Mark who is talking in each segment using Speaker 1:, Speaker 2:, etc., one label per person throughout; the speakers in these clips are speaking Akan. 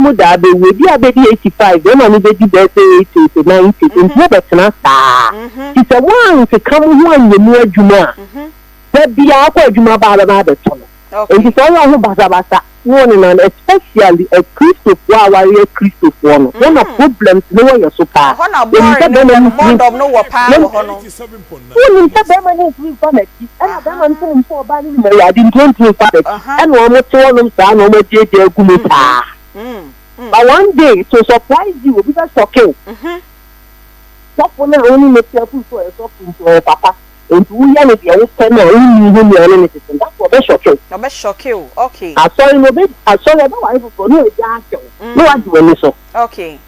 Speaker 1: Muda be we be 85, then only be 80 to 90. In Robertson, it's a one to come one you know Juma. That be our Juma Baba Ton. And it's all who Basabasa, one and especially a Christopher, a Christopher. One of problems, no one you're so far. One of no power. Who is I didn't want to and one more to son over J. But one day, to surprise you, because okay. Stop when I only make yourself for a talking to papa. And we are the old family, and that's what they shock you.
Speaker 2: No, be shock you. Okay.
Speaker 1: I saw you a bit. I saw you about for no example. No, I do so.
Speaker 2: Okay.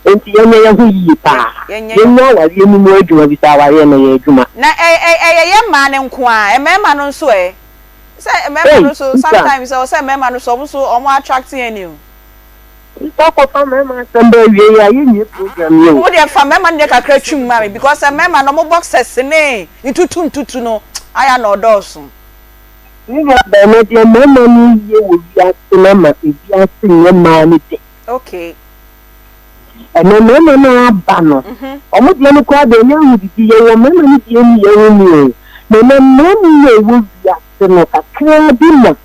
Speaker 1: And you know who you are. You know what you know, you have this hour in a juma.
Speaker 2: Now, a young man inquire, a man on sway. Say a man so sometimes, or say, man so or more attracting you.
Speaker 1: Talk of a man, somebody, you program you.
Speaker 2: Would you have a man like a creature, marry because a man no more boxes into two no. I am no Dawson.
Speaker 1: You have the your memory, you will be asking Mamma if you are seeing your money.
Speaker 2: Okay.
Speaker 1: And no banner. Almost any crowd, they know you be your memory in your own. No memory will be asking a clear dinner.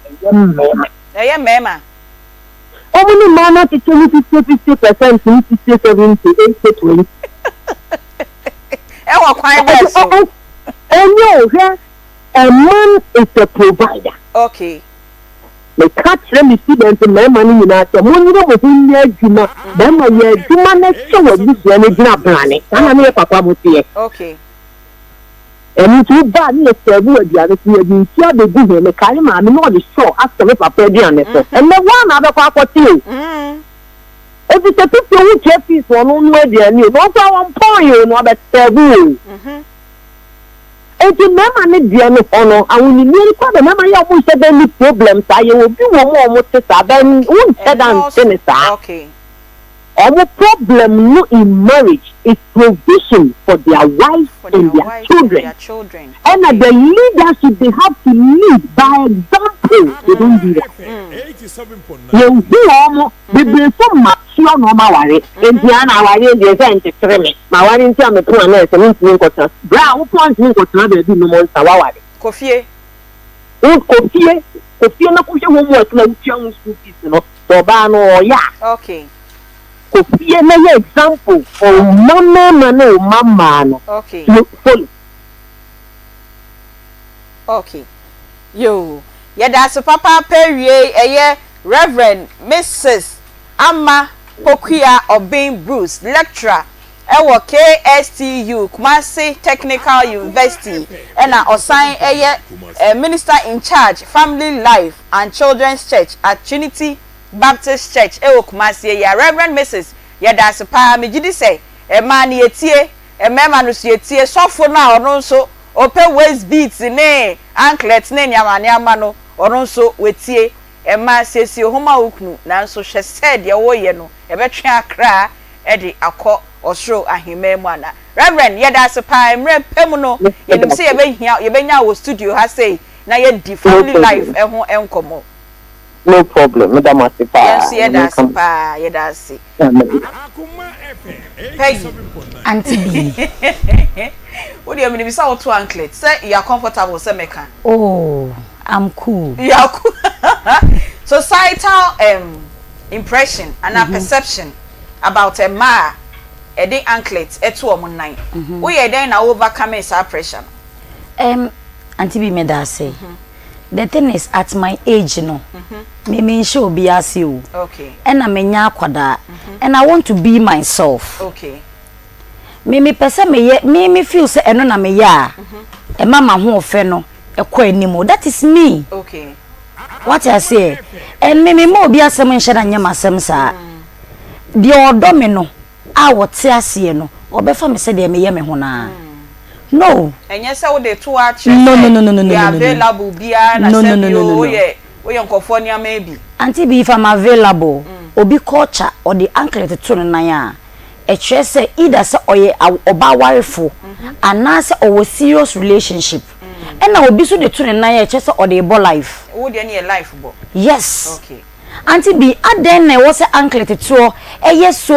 Speaker 2: A young mamma.
Speaker 1: Only manner to 50%, 70, 80, 20.
Speaker 2: Oh, quite bad.
Speaker 1: And no, a man is a provider.
Speaker 2: Okay.
Speaker 1: The catch them is students and my money in our money within their Juma. Then my year, Juma next show of this energy planning. And I'm Papa Mutia.
Speaker 2: Okay.
Speaker 1: And it's too bad, yes, there will be other thing. You share the good and the Kalima, I'm not sure after the Papa and the one other Papa too. If it's a people who check this one on where they are new, not one point, you know, but taboo. And to Mamma need the honor, and when you nearly call the Mamma, you almost have any problems. I will be one more to Saban, won't head and sinister.
Speaker 2: Okay.
Speaker 1: Our problem no in marriage is provision for their wives and their children. And the leadership they have to lead by example. They don't do that. You do almost they bring so much on my worry. And Diana, I didn't defend the experiment. My wedding time the two and a quarter. Brown points me got another no more Sawari.
Speaker 2: Coffee.
Speaker 1: Oh, coffee. Coffee no push homework like young school kids, you know. So, Bano, yeah.
Speaker 2: Okay.
Speaker 1: Coffee an example for mama.
Speaker 2: Okay. Okay. Yo. Yeah, that's a Papa Perrier, Reverend Mrs. Amma Pokia Obin Bruce, lecturer. Ewo KSTU Kumasi Technical University and assign a minister in charge family life and children's church at Trinity Baptist Church Ewo Kumasi ya Reverend Mrs. ya that's pa me gidi say e man ye tie e mema no so ye tie sofo na ono so ope waist beats ne anklet ne nyama no ono so wetie e ma sesi homa okunu na so hwe said ye wo ye no e betwe akra e di akọ osro ahime mu ana Reverend ye that's pa emre pem no ye nim say ye benya wo studio ha say na ye di family life e ho enkomo.
Speaker 1: No problem, Madam Asipa.
Speaker 2: Yes, yeah, that's pa, yeah, that's it.
Speaker 3: Anty B.
Speaker 2: What do you mean? If you saw two anklets, say you are comfortable, say meka.
Speaker 3: Oh, I'm cool.
Speaker 2: You are cool. Societal impression and perception about a ma, a day anklets, a 2 or 9. We are then overcome its pressure.
Speaker 3: Anty B, me that say. The thing is, at my age, no, me show be as you.
Speaker 2: Okay.
Speaker 3: And I'm a kwada, and I want to be myself.
Speaker 2: Okay.
Speaker 3: Me person me feel say eno na me ya. E mama ho ofe no, e kwa animo. That is me.
Speaker 2: Okay.
Speaker 3: What I say, and me mo be asem nheda nyam asem sa. De odo me no, a wote ase no, obefa me say de me ye me ho na. No.
Speaker 2: And yes, I would do 2 hours.
Speaker 3: No.
Speaker 2: Available bia na say we California maybe.
Speaker 3: Anty B, if I'm available, obi culture or the anklet to na ya. E try say either say oye oba warefo and na say o serious relationship. And na obi so the to na ya try say or the life.
Speaker 2: Wo dey na life bo.
Speaker 3: Yes.
Speaker 2: Okay.
Speaker 3: Anty bi aden na wo se anklet to eye so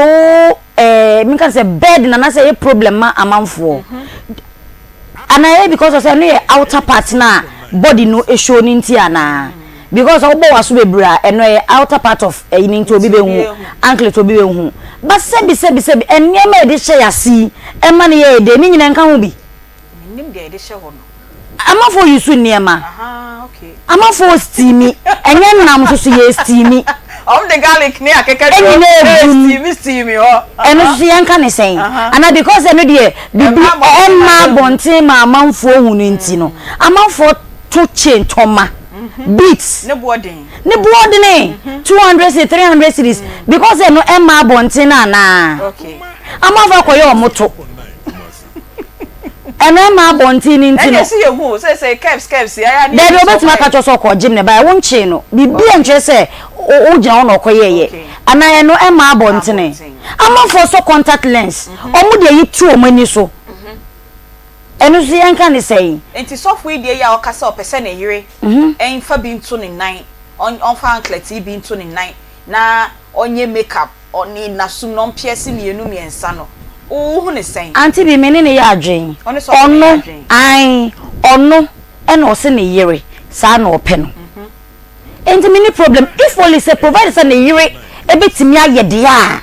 Speaker 3: me can say bed na say a problem ma amanfo and I because of say no outer part na body no e show ni nti ana because obo waso bebra eno outer part of ni nti obi be hu anklet obi be hu but sebi enema e de hye yasi e ma ne ye de ni nyina nka ho bi
Speaker 2: nim de hye ho no
Speaker 3: amafo yusu niema
Speaker 2: aha okay
Speaker 3: amafo steamy enye nam so ye steamy
Speaker 2: the garlic ne akeka steamy ho
Speaker 3: eno so yanka ne sen ana because eno de bibi emma bontin ma amafo hu no nti no amafo to chain toma beats
Speaker 2: ne boarding
Speaker 3: 200 300 series because eno emma bontin na
Speaker 2: okay
Speaker 3: amafo koyo moto Emma Bontini into
Speaker 2: no. See you who say caps. I
Speaker 3: need. There be betima catch us call Jim ne by one chain no. Bibi enche say o jan on okoye and I know Emma Bontini. Am for so contact lens. Omu de yi tu omani so. Enu so yan kan say.
Speaker 2: Enti software dey ya okasa opese na yire. En fa bi nto ne nan. On fa anklet bi nto ne nan. Na onye makeup oni na sum no pierce mienu miensa no. Oh, ne say. Anty
Speaker 3: bi meni ne ya adwen. Ono ai ono e na o se ne yire sa na ope no. Enti mini problem if only say provide say ne yire e betimi ayede a.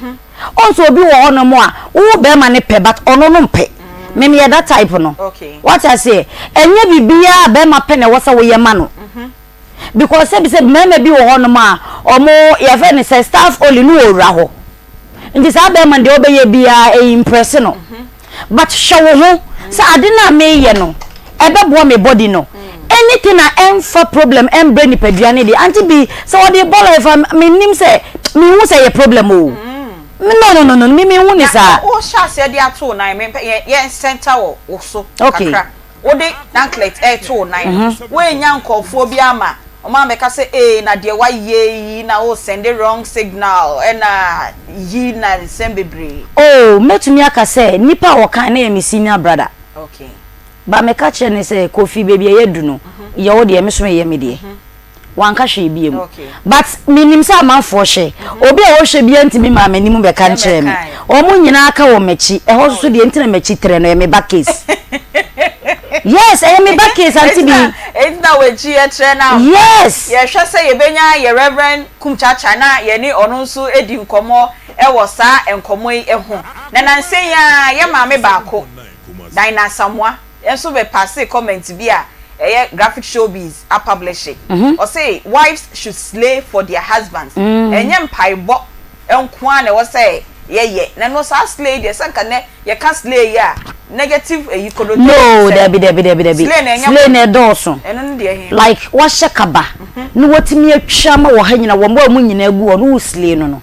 Speaker 3: Onso obi wo ono mo a wo be ma ne pe but ono no mpe. Me that type no.
Speaker 2: Okay.
Speaker 3: What I say, enye bibia be ma pe ne wo sa wo ye ma no. Because say me bi wo ono mo a omo ye fe ne say staff only no owura ho. Nti sa be man de obeye bia e impress no but show ho sa ade na me ye no e be bo me body no anything na for problem em brain peduane de anti bi so what the ball if me nim say me hu say a problem o no me hu ni sa
Speaker 2: o sha se de ato na me ye center wo so
Speaker 3: okay
Speaker 2: wo de anklet e to na we nya nkofo bi ama o ma meka say na de wa ye na o send the wrong signal na yi na Nsem bebre
Speaker 3: oh metumi aka say nipa wo kan na me senior brother
Speaker 2: okay
Speaker 3: ba meka che ne say kofi baby ye du no ye wo de me so ye me de wanka hwe biem but minim say amanfo hwe obi a wo hwe bia ntimi ma manim be kan kire me o mu nyina aka wo mechi e ho so de ntina mechi tre no ye me back case yes I am back case Anty bi
Speaker 2: it's na we chi e tre na
Speaker 3: yes
Speaker 2: ye hwe say ye benya ye reverend kumchacha na ye ni onu nso edi nkomo e wo sa enkomo e ho na nansen ya ye ma me baako dina samwa enso be pass comment bi a graphic showbiz a publishing or say wives should slay for their husbands enye mpaibo enko a na wo say ye na no sa slay de sanka ne ye can slay ya negative connotation
Speaker 3: no debi slay na doso
Speaker 2: eno de
Speaker 3: like wa shekaba no watimi atwa ma wo hanyina wo mba mu nyina agu no slay no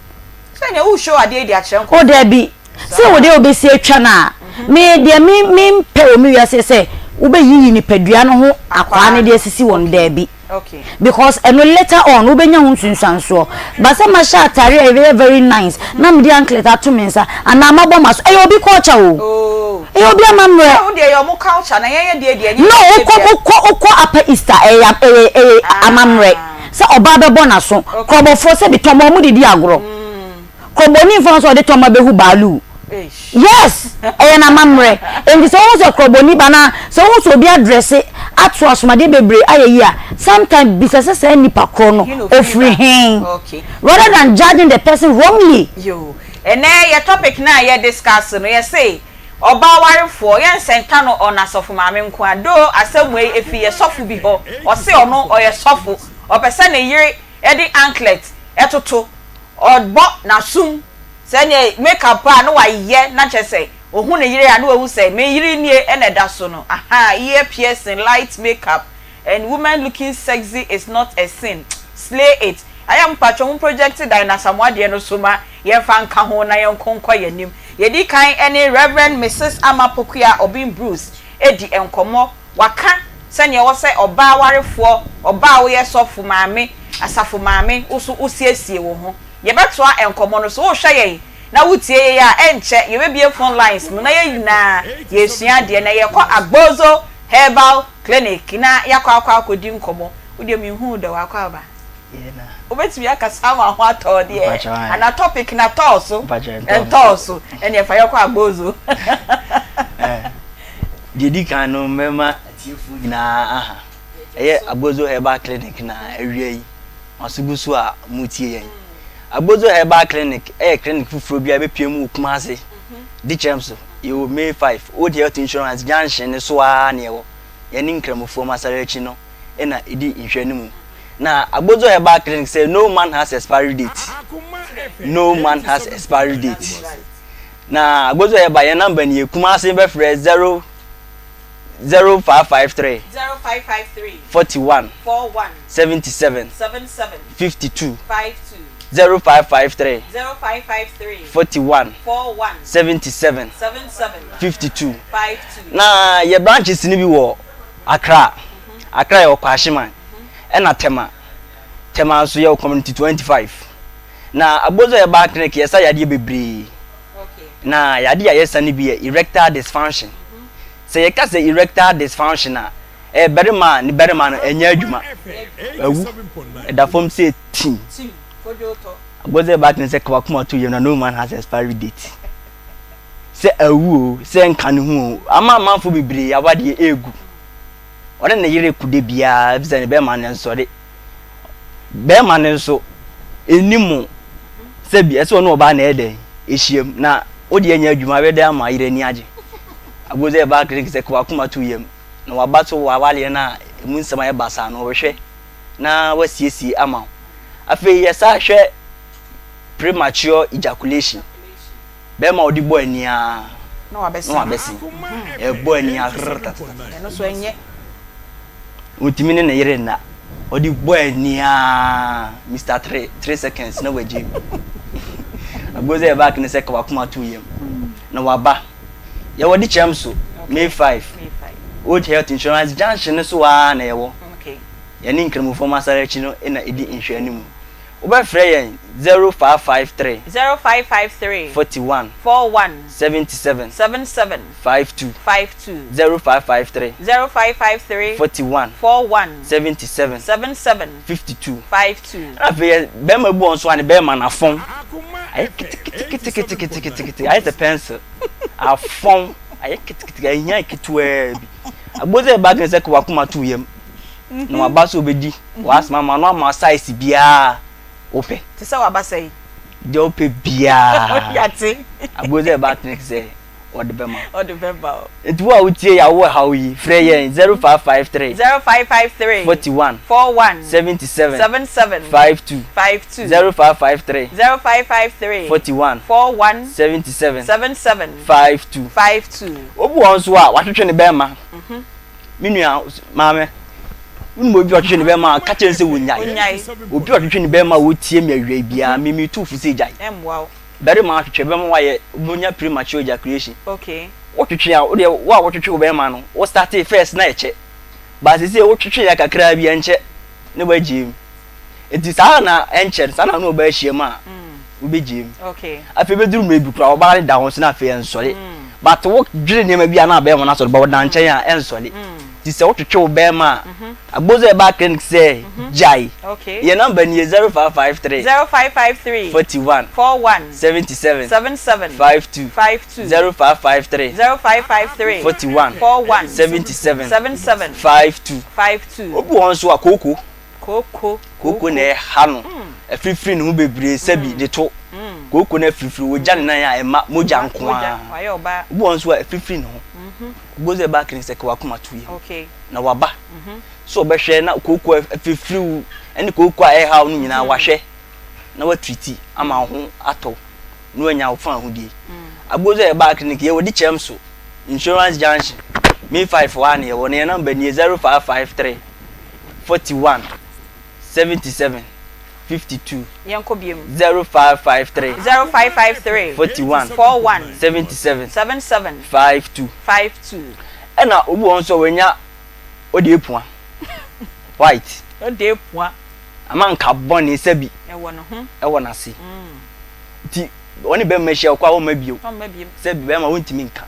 Speaker 2: say na wo show ade de akye
Speaker 3: o debi say wo de obesi atwa na me de me pe o mi wiase say ube yiyi ni pedua no ho akwa ne de asisi won debi
Speaker 2: okay
Speaker 3: because eno later on ube nya hun sunsanso but say ma sha atare e very nice na me de anklet atomensa ana mabo maso e obi culture o e obi amamre
Speaker 2: wo de your mo culture na ye de
Speaker 3: no ukọ apa Easter amamre say oba be bona so krobofo say bi tomo mu didi agro kroboni fo so de tomo be hu balu yes na mamre and so was a kroboni bana so was obi address atu asomade bebre ayeyi a sometimes because say nipa kro no ofri hin
Speaker 2: okay
Speaker 3: rather than judging the person wrongly
Speaker 2: yo and your topic na ye discuss no ye say oba warefo ye nsenta no ona sofu maame nko ado asamwe efi ye sofu bi ho o se ono o ye sofu o pese na yire e di anklet etoto odbo na sum sanye makeup no wa ye na chese ohun ne yire ya no wu say me yire nie e na da so no aha ear piercing light makeup and woman looking sexy is not a sin slay it I am patron projected dina samwade no soma ye fa nka ho na ye nkonko yanim ye di kan any Reverend Mrs. Amapokuya Obin Bruce edi enkomo waka sanye wo say oba warefo oba wo ye sofu maame asafu maame usu usiesie wo ho ye betwa enkomo no so wo hwe ye na wutie ya enche ye be bie phone lines no na ye nyina ye sua de na ye kwa agbozo herbal clinic na yakwa akodi nkomo wo de mi hu de wakwa ba Obetumi akasa ma ho ato de ana topic na toso entoso ene fa yekwa agbozo
Speaker 4: Didi kan no mema tiefu nyina aha eye agbozo herbal clinic na awie yi masugusu a mutie yen agbozo herbal clinic clinic fufuro bia be piem ukuma ase di chemso you May 5 old health insurance junction so a na ewo yeni nkramofo masarachi no na edi nhwanimu na agbozo herbal clinic say no man has expiry date. No man has expiry date. Na agbozo herbal your number ni ekuma se be free 0553 41 77 52 0553 41 77 52 na your branches ni bi wo Accra yo Kwashiman na tema so your community 25 na agbozo herbal clinic yesa yade bebre na yade yesa ni bi erectile dysfunction say you can say erectile dysfunction berima no enya adwuma awu da form say team agbozo herbal clinic say kwakuma to you na no man has expiry date say awu say nkan hu ama manfo bebre awade egu ore na yire kude bia bisa ne be man nsore be man nso enimu se bi ese ono oba na eden ehiem na odi anya adwuma be da ma yire ni age agboze e ba clinic se kwa kuma tu yem na wabato wawale na emu nsema e basa no hwe na wasiesi ama afi yesa hwe premature ejaculation be ma odi boy ni a
Speaker 2: no wabesi
Speaker 4: e boy ni a
Speaker 2: no so enye
Speaker 4: utimine na yire na odi boy ni a Mr 3 seconds na waji agboze e ba clinic se kwa kuma tu yem na waba ya wadi chamso May 5 old health insurance junction so wa na yewo ya ni nkramofo masarachi no na edi nhwanimu oba frɛ yen 0553 41 77 52 0553 41 77 52 afɛ be ma bu onso ane be ma na fon ay kitikiti ay the pencil a fon ay kitikiti ay nya kitwe bi agboze ba kan se kwa kuma tu yem na wabaso obedi wasma ma no ma size bia ope
Speaker 2: ti se wabasai
Speaker 4: de ope bia
Speaker 2: yati
Speaker 4: agboze ba kan se
Speaker 2: Ode bema.
Speaker 4: Etu a utie ya wo hawo yi frɛ yen 0553 41 77 52 0553 41 77 52 obu onso a watwetwe ne bema minua maame unmo bi watwetwe ne bema ka kyense wonyai obi watwetwe ne bema wo tie me awie bia mimi tu fu se jai
Speaker 2: emwa
Speaker 4: very much bema waye bonya premature ejaculation
Speaker 2: okay
Speaker 4: wotwetwe a wo de wa wotwetwe bema no wo start first na eche ba se wotwetwe ya kakra bia nche ne ba jim enti sa na enche sa na no ba hiem a wo be jim
Speaker 2: okay
Speaker 4: afi be duru mebi kura wo ba da ho se na afi ensole but wo dwere ne ma bia na bema na so ba wo dan nche a ensole ti se wotwetwe bema agbozo e ba clinic say jai
Speaker 2: okay
Speaker 4: your number ni 0553 41 77 52 0553 41 77 52 obu onso akoko koko na hanu afrifri no bebre sabi de to koko na afrifri wo jane nan ya ema moja nko a obu onso afrifri no gboze ba clinic say kwa kuma tuye
Speaker 2: okay
Speaker 4: na waba so behwe na koko afrifri ene koko a e ha no nyina wahwe na wa treat ama ho ato no anya wo fan ho die agbozo e ba clinic ye wodi chemso insurance junction May 5 one ye won ye number ni 0553 41 77 52
Speaker 2: yanko biem
Speaker 4: 0553 41 77 52 ena obu onso wenya odi epua white
Speaker 2: odi epua
Speaker 4: amanka boni sebi ewo na se ti oni be mehia kwa wo mabio sebi be ma wontimi nka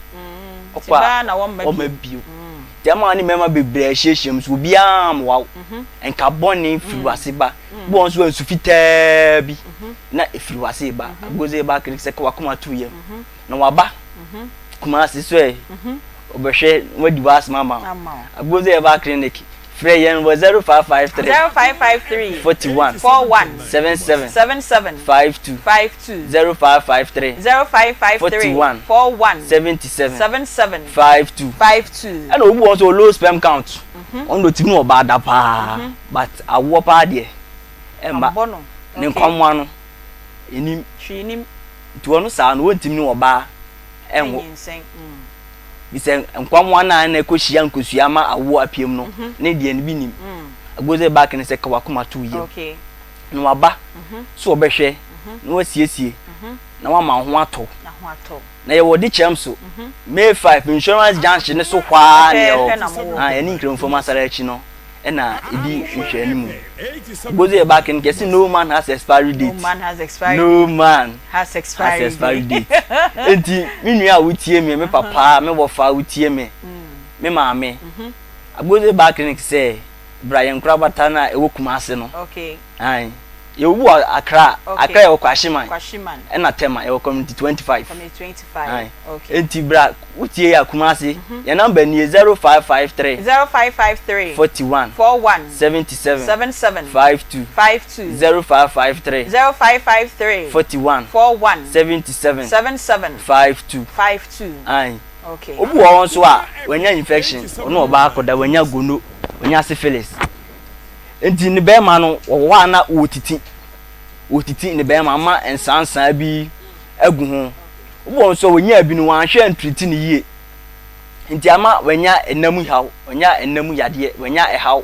Speaker 4: okwa
Speaker 2: na wo
Speaker 4: mabio ti ama ni mema bebre ahyiehiem so bia am wow enka boni fiwase ba bo so ansu fitaa bi na efiri wase ba agoze ba clinic se ka wakoma to yam na waba kuma asiso obehwe wadi was mama agoze ba clinic free yen was 0553 41 77 52 0553 41 77 52 and obu also low sperm count on the team oba da pa but awo pa de emba ne nkwamwa no enim hwinim to no sa no wontim ne oba enwo bisen nkwamwa na ekohia nkosua ma awo apiem no ne de ne binim agoze back ne se ka wakoma to ye okay no waba so obehwe no wasiesie na wa ma ho ato na ye wodi chem so May 5 insurance junction ne so kwa ne o eni nkremfo masara achi no na ebi hwe animu agoze back ne kesi no man has expiry date no man has expiry date enti minua wutie me papa me bofa wutie me maame agoze back ne say Brian Krabata na ewo kumase no okay ai yewu akra ye kwashiman na tema ye community 25 okay enti bra wutie ya kumase ye number ni 0553 41 77 52 0553 41 77 52 ai okay obu won so a wanya infection ono oba akoda wanya gono wanya syphilis enti ni be ma no wo na otiti ni be ma ma ensansan bi agu ho obu so wanya bi no wan hwe antriti ni yie enti ama wanya enamu haw wanya enamu yade wanya ehaw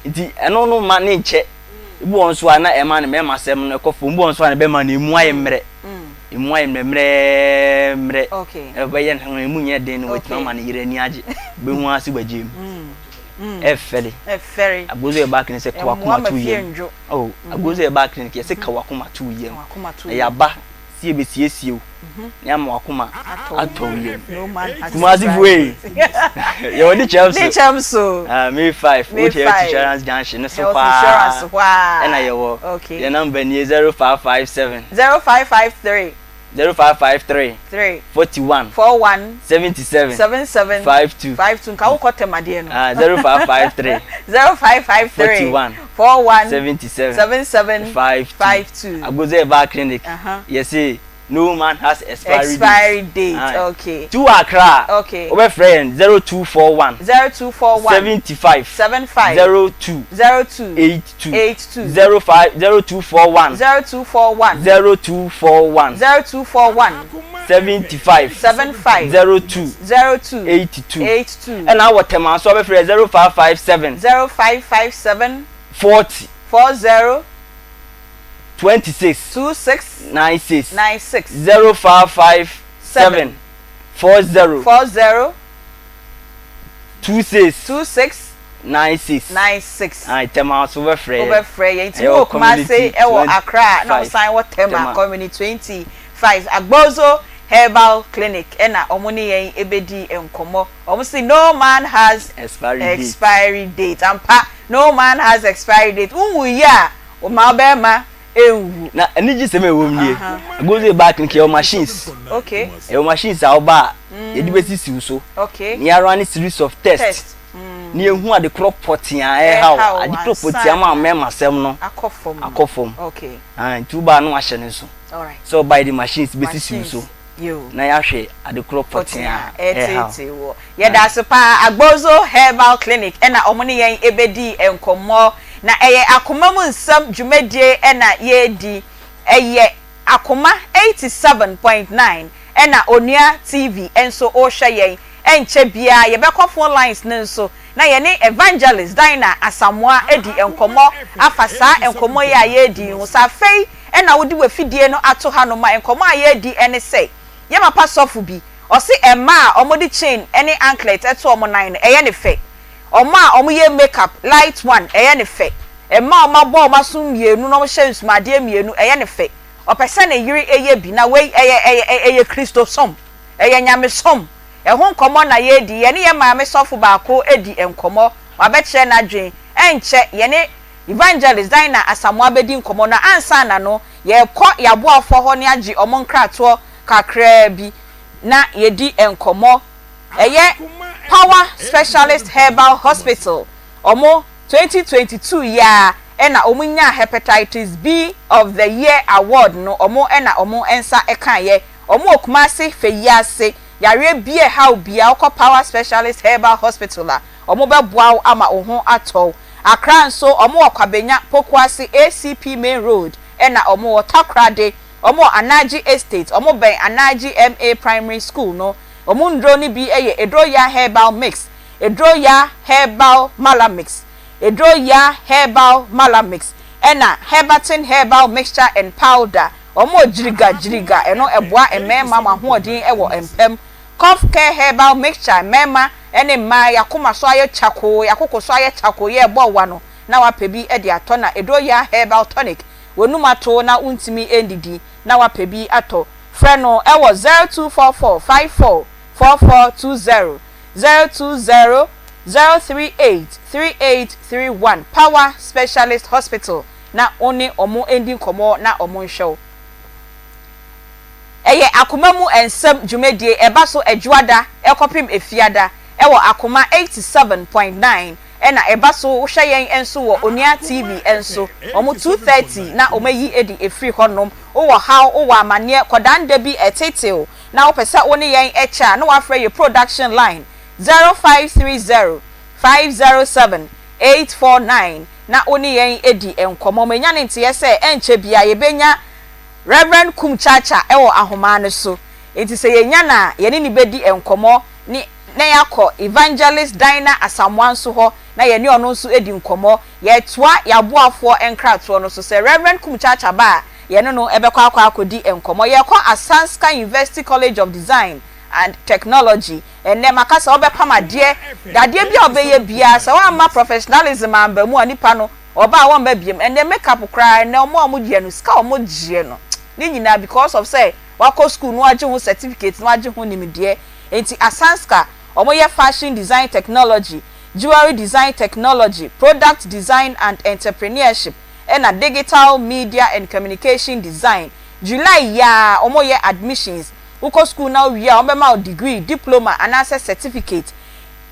Speaker 4: enti eno no ma ne nche obu so ana ema ne me ma sem no ekofo obu so ana be ma na emu aye mre emu aye mre okay be yen han emu nye den no wetima ma ne yire ni age be hu ase bagem efeli agoze back ni se kwa kuma tu ye oh agoze back ni se kwa kuma tu ye ya ba sie be siesie o ni ama wakuma ato ye kuma zivuwe ye wodi chamso May 5 with health insurance junction so kwa and I wo your number ni 0553 41 77 52
Speaker 2: nka wo kotemade no
Speaker 4: 0553 41 77 52 agoze eba clinic yes no man has expiry date
Speaker 2: okay
Speaker 4: to Accra
Speaker 2: okay
Speaker 4: over friend 0241 75 02 82 05 0241 75 02 82 and our tema so over friend 0557 40 26 96 0557 40 26 96 I tema so over friend
Speaker 2: yenti wo kuma say e wo Accra na sign what tema community 25 Agbozo herbal clinic ena omuni yen ebedi enkomo omo say no man has expiry date ampa no man has expiry date unwu ya o ma be ma ewu
Speaker 4: na eniji se me wo mlie Agbozo back in your machines
Speaker 2: okay
Speaker 4: your machines are oba edibesi siuso
Speaker 2: okay
Speaker 4: ni run series of tests ni ehu ade crop pot ya how ade crop pot ya ma mema sem no akofom
Speaker 2: okay
Speaker 4: tuba no ahye ne so
Speaker 2: all right
Speaker 4: so by the machines besi siuso na ya hwe ade crop pot ya
Speaker 2: wo ye da so pa Agbozo herbal clinic ena omoni yen ebedi enkomo na eye Akoma mu Nsem dwumadie ena ye di eye Akoma 87.9 ena Onua TV enso o hwe yen enche bia ye bekọ phone lines nenso na ye ne evangelist Dina Asamoa edi enkomo afasa enkomo ya ye di husa fei ena wodi wafidie no ato ha no ma enkomo ya di ene say ye mapa sofu bi o se ema omodi chain ene anklet eto omo 9 eye ne fe oma omo ye makeup light one eye ne fe ema oma bo oma sum mienu no hye nsumade mienu eye ne fe opese ne yiri eye bi na we eye Kristo som eye nyame som ehun komo na ye di ye ne ye maame sofu ba ko edi enkomo wa be kire na dwen enche ye ne evangelist Dina Asamoah bedi nkomo na ansa na no ye kɔ yaboafo ho ne agi omon krato kakra bi na yedi enkomo eye Power Specialist Herbal Hospital omo 2022 ya ena omunya hepatitis B of the year award no omo ena omo ensa ekan ye omo okumase feyase yare bie how bia okɔ Power Specialist Herbal Hospital la omo beboa ama ohun atɔ Accra nso omo okwabenya Pokuase ACP Main Road ena omo Takrade omo Anaji Estate omo ben Anaji MA Primary School no omo ndro ni bi eye Edroya Herbal Mix Edroya Herbal Malamix Edroya Herbal Malamix ena Herbatin Herbal Mixture and Powder omo jiriga eno eboa emema mahoodin ewo empem Cough Care Herbal Mixture mema ene ma yakoma so aye chako yakoko so aye chako ye ebo wano na wapebi e de ato na Edroya Herbal Tonic wonumato na untimi endidi na wapebi ato freno ewo 0244544420 020 0383831 Power Specialist Hospital na oni omo ending komo na omo show eye Akoma mu ensem dwumedie eba so adwada ekopim efiada ewo Akoma 87.9 ena eba so hweyen enso wo Onia TV enso omo 230 na omayi edi efri honom wo how wo amane kodanda bi etetew na wo pesa oni yen echa na wafre your production line 0530 507 849 na oni yen edi enkomo menya ne ntie se enche bia ye benya Reverend Kumchacha ewo ahoma ne so enti se yenya na ye ni bedi enkomo ni na yakọ Evangelist Dina Asamoah nso ho na ye ne ono nso edi nkomo ye toa yaboafo enkrato no so se Reverend Kumchacha ba ye no ebekọ akodi enkomo ye kọ Asanska University College of Design and Technology enne makasa obepama de dade bia obeye bia se wa ma professionalism amba mu anipa no oba won ba biem enne makeup kra enne omo die no ska omo gie no ni nyina because of say wako school no age ho certificate no age ho nimde enti Asanska omo ye fashion design technology jewelry design technology product design and entrepreneurship ena digital media and communication design July ya omo ye admissions uko school now we are omo degree diploma and access certificate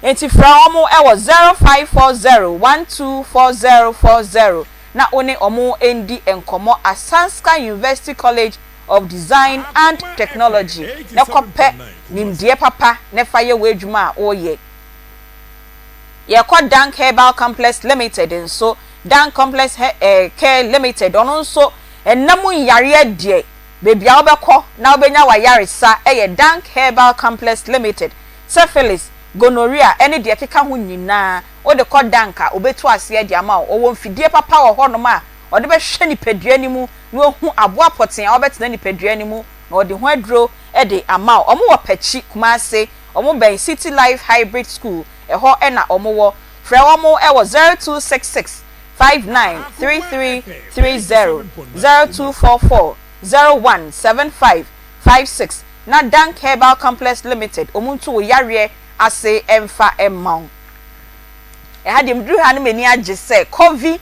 Speaker 2: enti fra omo ewo 0540124040 na one omo endi enkomo Asanska University College of Design and Technology na kope nimdie papa ne faye wedwuma oye ye ko Dank Herbal Complex Limited nso Dank Complex Care Limited ono nso enamu yare adie bebia obekọ na obenya wa yaresa eye Dank Herbal Complex Limited syphilis gonorrhea ene de keka ho nyina o de kọ danka obetu ase ade ama o wo mfidie papa wo ho no ma o de be hwe ni padua ni mu na ohu aboa poten a obetena ni padua ni mu na o de ho aduro e de ama o mo wo pachi Kumase o mo ben City Life Hybrid School ho e na o mo wo frɛ o mo e wo 0266 593330 0244 017556 na Dank Herbal Complex Limited omuntu wo yare ase emfa emmau had him drew hand many agise Covi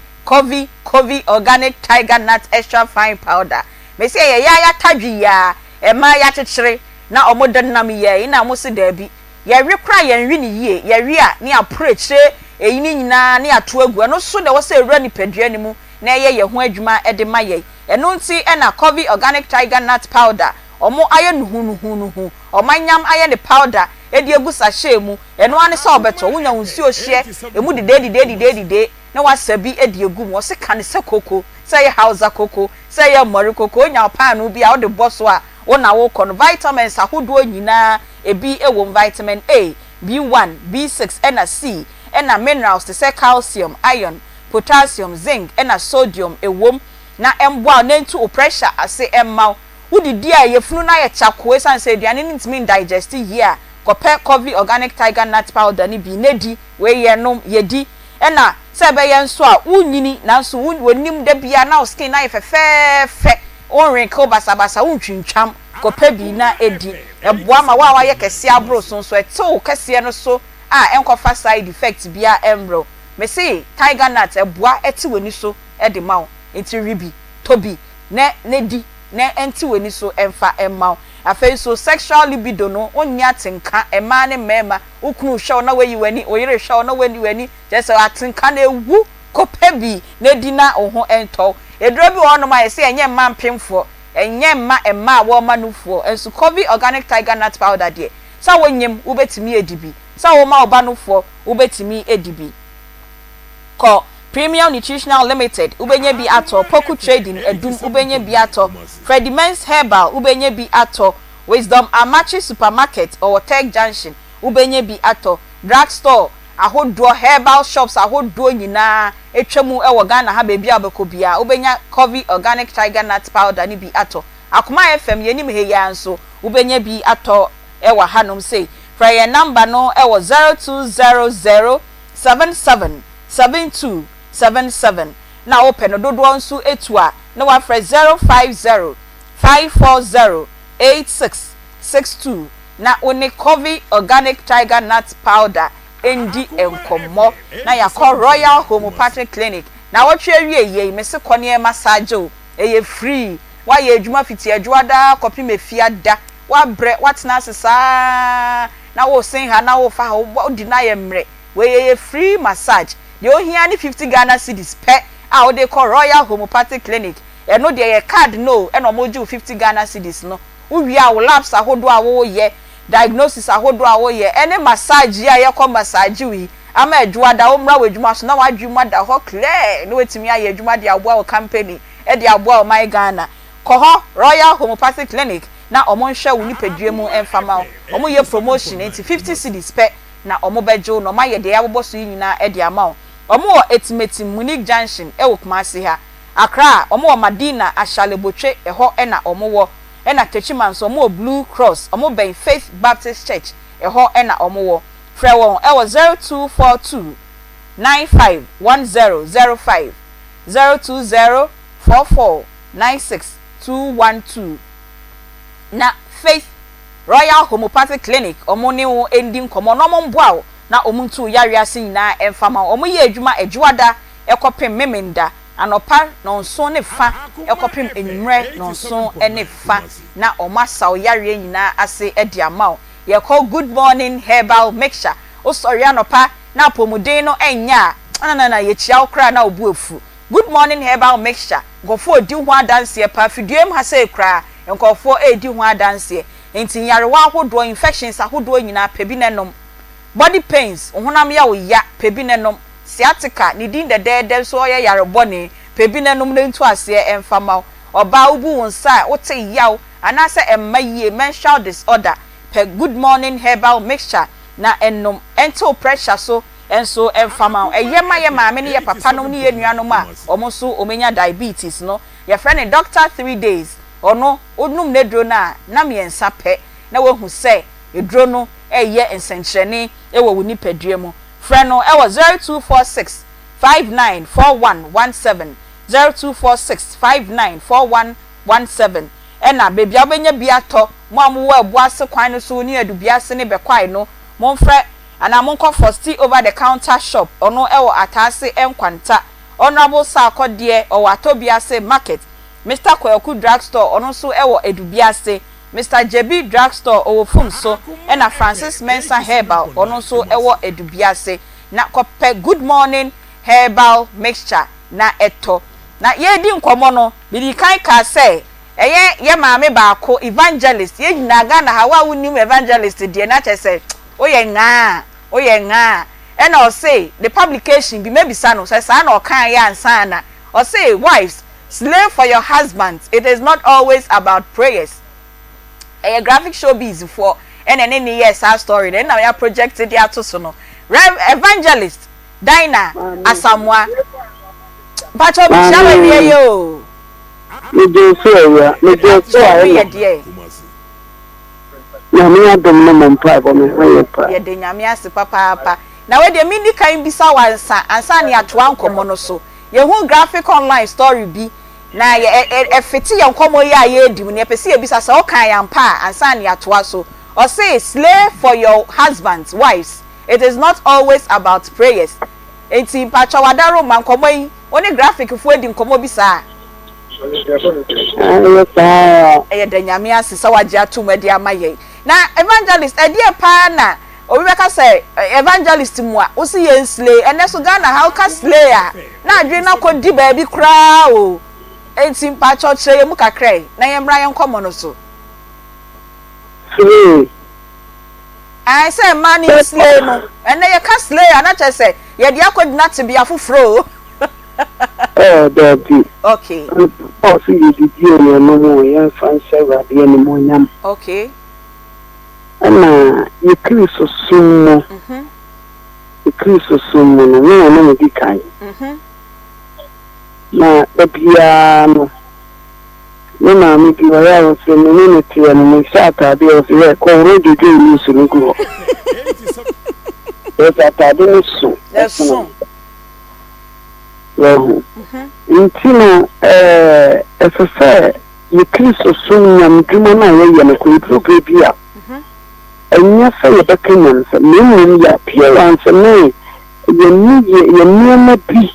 Speaker 2: organic tiger nut extra fine powder me say ya tadwi ya ema ya chechire na omodan nam ye na mo se dabi ye rekra ye nwi ni ye ye wi a ni approachire eyi ni nyina ni ato agu no so de wo se ewura ni padua ni mu na ye ho adwuma e de maye eno nti e na Covi organic tiger nut powder omo aye nuhu omanyam aye ne powder edi egu sachet mu eno ane se obeto wunya nsuo hye emu dide na wasabi edi egu mu se kan se koko se ye hausa koko se ye mori koko onya pan no bia wo de boso a wo na wo kon vitamins ahodo nyina ebi ewo vitamin A B1 B6 ena C ena minerals te se calcium iron potassium zinc ena sodium ewom na emboa na ntu pressure ase emma wudi dia yefunu na ye chako esanse aduane ntimi digest here kope Covi organic tiger nut powder ni bi nedi we ye nom yedi ena se be ye nso a wunyini nanso wonim da bia na skin na ye fefefe onren ko basabasa wuntwintwam kope bi na edi eboa ma wa ye kese abro so eto kese no so a enkofa side effect bia emro me say tiger nut eboa eti wani so e de mawo enti ribi tobi ne di ne enti wani so emfa emmawo afei so sexual libido no onya tenka ema ne mema ukunu hwe na wayi wani oyire hwe na wani wani jese atenka na ewu kopebi ne di na oho ento edro bi wo no ma yese enye mma mpemfo enye mma emma wo manufo ensu coffee organic tiger nut powder de sa wonyem ubetimi edibi sa wo ma obanufo ubetimi edibi ko Premium Nutritional Limited ubenye bi ato Poku Trading edum ubenye bi ato Freddy Men's Herbal ubenye bi ato Wisdom Amachi Supermarket or Tech Junction ubenye bi ato Drugstore ahodo herbal shops ahodo nyina etwemu ewo Ghana ha bebi abekobia ubenya Coffee Organic Tiger Nut Powder ni bi ato Akoma FM yenim he ya nso ubenye bi ato ewa hanom say for your number no ewo 0200777277 na open no dodo nso etua na wa frɛ 0505408662 na oni Coffee Organic Tiger Nut Powder endi enkomo na yakɔ Royal Homeopathic Clinic na wotwe awie me se kɔne massage o eye free wa ye adwuma fiti adwada kopi mefia da wa bre watena sesa na wo sen ha na wo fa wo di na ye mre we ye free massage de ohia ni 50 Ghana cedis pe a wo de call Royal Homeopathic Clinic e no de ye card no e no moju 50 Ghana cedis no wo wi a wo labs ahodo a wo ye diagnosis ahodo a wo ye ene massage ya ye ko massage wi ama adwada wo mra wadwuma so na wadwuma da ho clear no wetimi aye adwuma de aboa wo company e de aboa wo my Ghana koho Royal Homeopathic Clinic na omo nhwe wo nipadue mu emfama omo ye promotion enti 50 cedis pe na omo bejo no ma ye de abobɔ so nyina e de ama omo wo Etimeti Munich Junction e wo Kumasi ha Accra omo wo Madina Ashalebotwe e ho e na omo wo e na Techiman so omo wo Blue Cross omo ben Faith Baptist Church e ho e na omo wo frɛ won e wo 0242951005 0204496212 na Faith Royal Homeopathic Clinic omo ne wo ending komo no mo mboa na omuntu yare ase nyina emfama omo ye adwuma adwada ekopem memenda anopa no nso ne fa ekopem enumre no nso ene fa na omasa yare nyina ase edi ama ye call Good Morning Herbal Mixture o sorry anopa na pomuden no enya na ye chia okra na obu efu Good Morning Herbal Mixture gofo odi ho adanse pa fiduem ha se kra nkofo edi ho adanse enti yarewa ahodo infections ahodo nyina pebi nenom body pains ohunam ya wo ya pebi nenom sciatica ni din de so ya yarebone pebi nenom ne ntu ase emfama oba ubu wonsa wote yaw anase emmaye menstrual disorder per Good Morning Herbal Mixture na ennom ento pressure so enso emfama eyema ye maame ne ye papa no ne ye nuanom a omo so omenya diabetes no ye friend doctor 3 days ono odnum ne dro na miensa pe na wehu se edro no eye ensenkyerene ewo woni padue mu frɛ no ewo 0246594117 0246594117 ena bebi abenya biato mo amwo abuase kwan no so ni adubiase ne bekwai no mo mfrɛ ana mo nkɔ for over the counter shop ono ewo atase enkwanta honorable sakode o watobiase market Mr. Kwaku Drugstore ono so ewo edubiase Mr. JB Drugstore owo Fumso ena Francis Mensa Herbal ono so ewo edubiase na kope Good Morning Herbal Mixture na eto na ye di nkomo no bidi kan ka say eye ye maame baako evangelist ye nyina ga na hawa wunim evangelist die na chese oye nga ena o say the publication bi maybe sano say sa na o kan ya ansa na o say wives slave for your husbands. It is not always about prayers. A graphic showbiz for any years our story. Then now we are projected here to sono. Evangelist Dina Asamwa. But you be yo.
Speaker 1: Me do so. Na me adom no mpa bo me hoye pa.
Speaker 2: Ye de nyame ase papa. Na we de mini kan bisa wansa ansa ne atoa nkomo no so. Ye hu graphic online story bi na ye fiti ye nkomo ye aye edi ne pese ye bisa sa o kan ya mpa ansa ne atoa so. Or say slave for your husbands, wives. It is not always about prayers. enti pacho wadaro man komo yi oni graphic fu edi nkomo bi saa eye da nyame asesa wagye atum edi amaye na evangelist edi e pa na obi beka say evangelist mu a wo si yen slay ene so Ghana how ka slay a na adwe na kodi ba bi kra o enti pacho kire mu kakra na yemra yen komo no so I say man is slay no and you can slay and I just say yeah the could not to be a fufro okay
Speaker 1: oh see you dear no more yeah fancy the anymore
Speaker 2: okay
Speaker 1: and you crease so soon you crease so soon no be kind na the piano no na me bi wa ya so me ti and me shata dey of here ko radio dey use no go yes atade so
Speaker 2: yes so
Speaker 1: intino efese you kristo so nyam dwuma na ye na ko pro bia enya fa ye bekanyan se me ya appearance me ye ma bi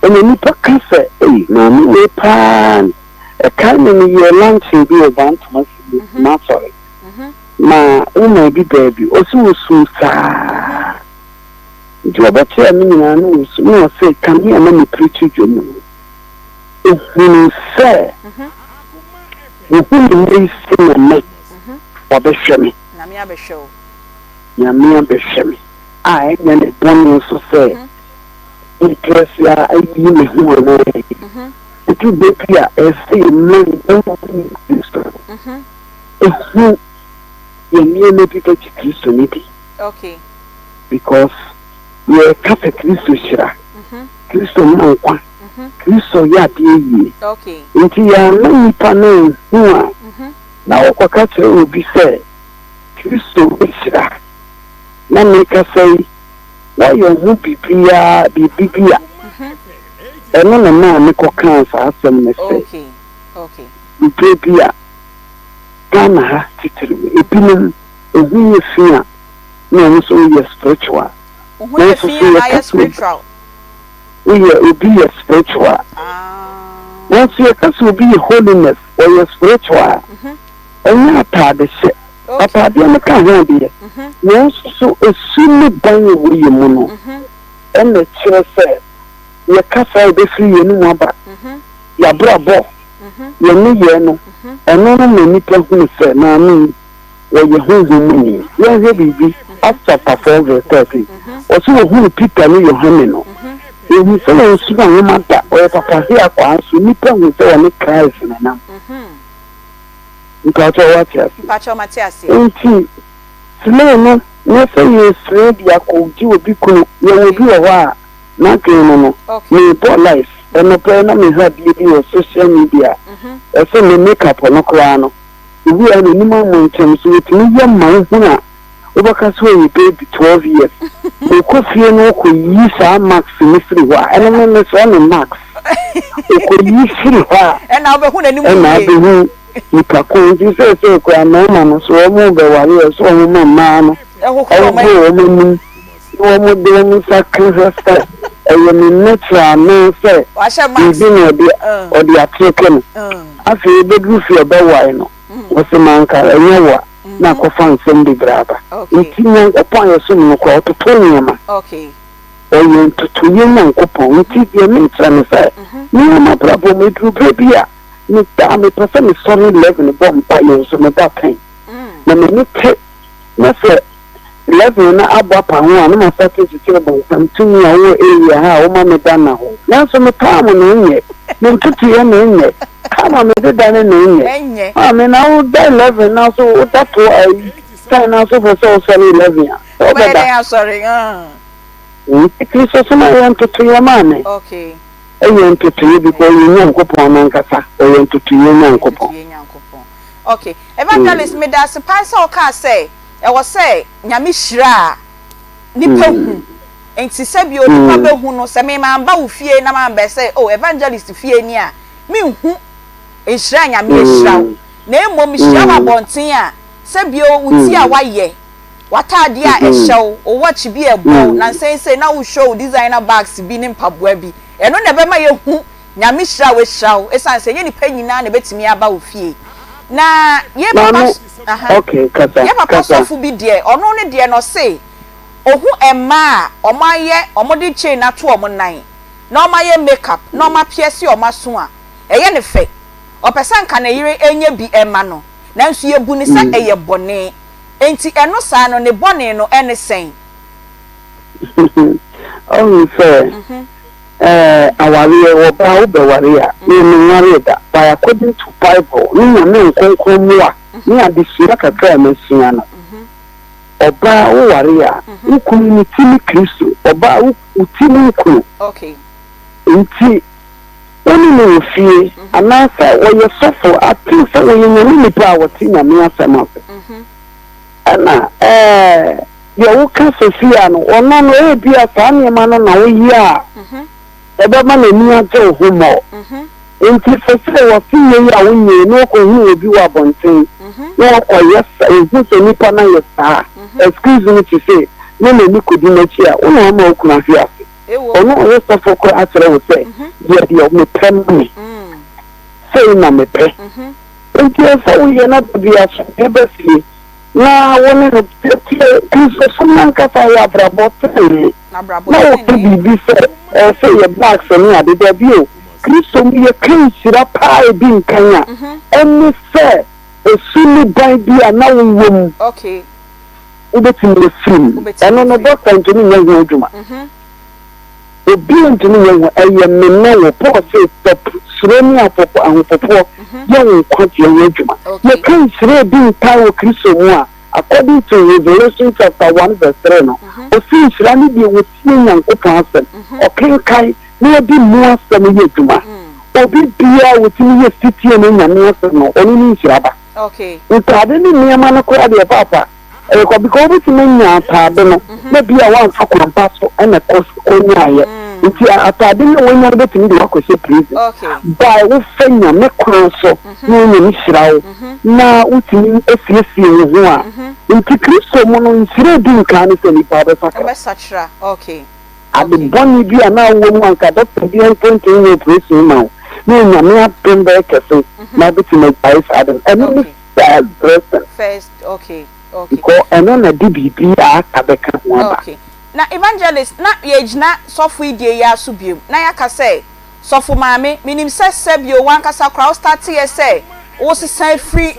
Speaker 1: ene ni pakase na me we pan a kind of your lunch will be a bunch of not sorry. Ma, oh, my baby, also so sad. You are better, I mean, I know, so no say, come here, let me preach you. If you say, you will sing a mate, or be shemmy.
Speaker 2: Namia be show.
Speaker 1: Yamia be shemmy. I, when it one also say, interest ya, I give me who am to be clear, as say, man, you people to Christianity.
Speaker 2: Okay.
Speaker 1: Because you're a Catholic Christian. Christian, no one. Christian, ya be.
Speaker 2: Okay.
Speaker 1: Into your many panel, who are now, Wakata will be said, Christian, now make us say, why you won't be bigger. And no man make a cancer as a mistake.
Speaker 2: Okay.
Speaker 1: You pay beer. Ghana titiri opinion ohu yefia na no so ye spiritual.
Speaker 2: Ohu yefia spiritual.
Speaker 1: We obi ye spiritual. Once you can so be holiness or your spiritual. And atade se. Atade no kan ho be. Once so esunu ban we ye mu no. And the church say ye kasa be free ye no aba. Ya brabo. Ye ni ye no. Eno no me hu se na me ye hu me. Ye he bibi after perform the 30. Also hu Peter ni Yohane no. Ye hu se no su na mata o papa he akwa so ni hu se ni Christ na na. Nka to what ya.
Speaker 2: Pacho Matias.
Speaker 1: Nti sile no ne se ye sile dia ko ji obi ko ye obi wo a na kenu no. Me for life. And the na me had you social media. I say me makeup on no. We are minimum terms with me young man who over casway baby 12 years. We could feel no could use our max in free wa and I'm on one max. We could use free wa
Speaker 2: and I'll be who
Speaker 1: and I'll be who you can you say so man so I'm over warriors so man. Oh, woman doing sacrifice. And natural man say, you or the African. I feel the roof your bawino. Was a man car and yawa. Now go find some big brother. Inking upon your son will call to Tonyama.
Speaker 2: Okay.
Speaker 1: Or you to young and coupon, keep your mates and say, no, my problem with you, baby. Miss Dammy, person is sorry, 11 bomb by you, so my that pain. When you take, nothing. 11 na abapa ho a na start to tell about something your area ha o ma me dana ho na so me pa mo no nye me tutu ye no nye ha ma me de dana no nye ha me na o da 11 na so o da to time na so for so 11 o
Speaker 2: be da sorry
Speaker 1: Kristo so ma yan tutu ye ma ne
Speaker 2: okay
Speaker 1: yan tutu ye bi ko ye nyankopon na nkasa o yan tutu ye nyankopon
Speaker 2: okay evangelist me da se pa so ka say e was say nyame hira nipa hu enti se bi o nipa be hu no se me ma ba wo fie na ma be say oh evangelist fie ni a me hu e hira nyame hira na emom hira ma bonten a se bi o uti a waye watade a ehyew o watch bi ebo na say na wo show designer bags bi ne mpaboa bi eno na be ma ye hu nyame hira we hiraw esan say ye ni pa nyina na betimi aba wo fie na ye papa
Speaker 1: okay kasa
Speaker 2: ye papa sofu bi de ono ne de no say ohu emma a omode chain na to omonan na omaye makeup na omapie omaso a eye ne fe opesa nka na yire enye bi emma no nanso ye bu ni sa eye bone enti eno sa no ne bone no ene sen
Speaker 1: oh fair awari wo ba wo be wari a ni wari da by according to Bible ni na me nkonkon mu a ni adesua kakra ma sua no oba wo wari a community ni Kristo oba wo timi ku
Speaker 2: okay
Speaker 1: enti oni no fie anasa wo ye sofo ati so wo ye nyame ni pa wo ti na me asema ana ye wo ka Sofia no ono no e bia fa ne ma no na wo yi a ebe ma na ni aje ohumo enti fese wo fi ye ya wo nye no ko hu obi wa bonten no ko yes ehu so ni pa na yesa excuse me to say no me ni kodi na chi a wo na ma okuna fi ase ono o so for ko atere wo say ye de me pen me say na me pe enti so wo ye na bia so ebe fi na woni no Kristo sunan ka fa ya brabo tele na o bi say ye black so ni ade da bi o Kristo mi ye kan sira pa e bi nkanya eni se esuni ban bi na wom
Speaker 2: okay
Speaker 1: ubeti me film eno no doctor ntini nya hu adwuma obi ntini nya hu eye me na wo Paul say stop suroni apopo ahopopo ye wo kwati nya adwuma ye kan sira bi nkan wo Kristo mu a according to Revelation chapter 1 verse 3 no o fi sira ni bi wo tie nyankopon asem o kan kai na bi mu asem ye adwuma obi bia wo tini ye fitie no nyame asem no oni ni sira ba
Speaker 2: okay
Speaker 1: utade ni niama na ko ade papa ko because we nya atade no na bia wan fa kwampa so na ko nyaye nti atade ni wonya be tini de wakose prison by wo fanya me kwan so na nya hirawo na utini efiesie wo a nti Kristo mo no nsire di nkan se ni pa be
Speaker 2: sachra okay
Speaker 1: ade boni bia na wo mu anka doctor bi en ponto ni prison ma na nya me apembe kese na be tini by adam and
Speaker 2: first okay
Speaker 1: ko eno na DBB aka beka ho aba
Speaker 2: okay na evangelist na yejina sofu idie ya so biem na yaka say sofu maame minim sebio wan kasa crowd start here say wo sesan free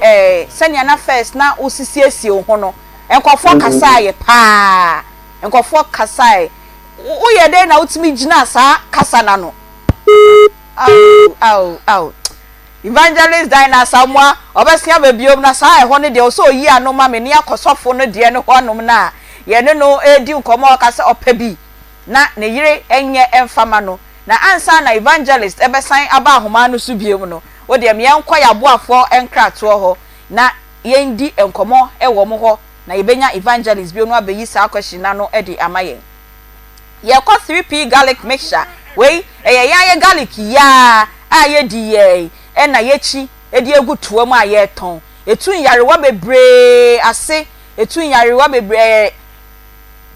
Speaker 2: senior na first na wo sisiesie ho no enkofo kasa ye pa enkofo kasa wo ye dey na utimi gina sa kasa na no au evangelist dina samwa obesia bebiom na sa ho ne de so yi anoma me ne akosofo no de ne ho nom na ye ne no edi nkomo kasa opa na ne yire enye emfama no na ansa na evangelist ebesan aba ahoma no so biem no wo de me yenkwa ya boafo enkrato ho na yendi enkomo ewo mo ho na yebenya evangelist bi no abeyi sa akwashina no edi amaye ye ko 3p garlic mixture we ya garlic ya aye di ye na yechi edi egutuo mu aye ton etun yarewa bebre ase etun yarewa bebre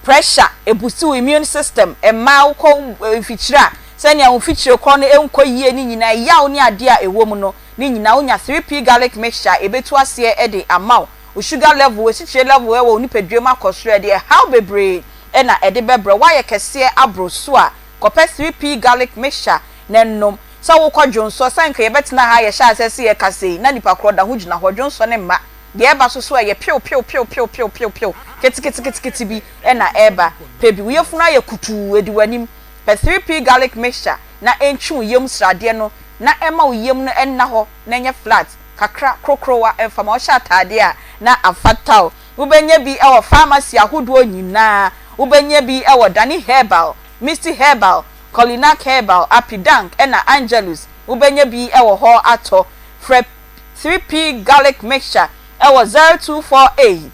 Speaker 2: pressure ebusi immune system emma uko fichira senia un fichire ko no enko yie ni nyina yawo ni ade a ewo mu no ni nyina onya 3p garlic mixture ebetu ase edi amaw o sugar level we sichire level ewo ni pedwem akosoro ede how bebre na ede bebre wa ye kese abroso a kopɛ 3p garlic mixture nennom sa wo kwadwonso sanka ye betina ha ye sha asese ye kasei na nipa kro da ho gina hodwonso ne mma de eba so ye pew keti bi na eba pebi wo yefunu aye kutu edi wanim pe 3p garlic mixture na entwu yem srade no na ema wo yem no enna ho na nye flat kakra krokrowa emfama o sha atade a na afatao wo benye bi e wo pharmacy ahodo nyina wo benye bi e wo Dani herbal Misty herbal Colinac herbal Apidank na Angelus ubenye bi ewo ho ato frep 3p garlic mixture ewo 0248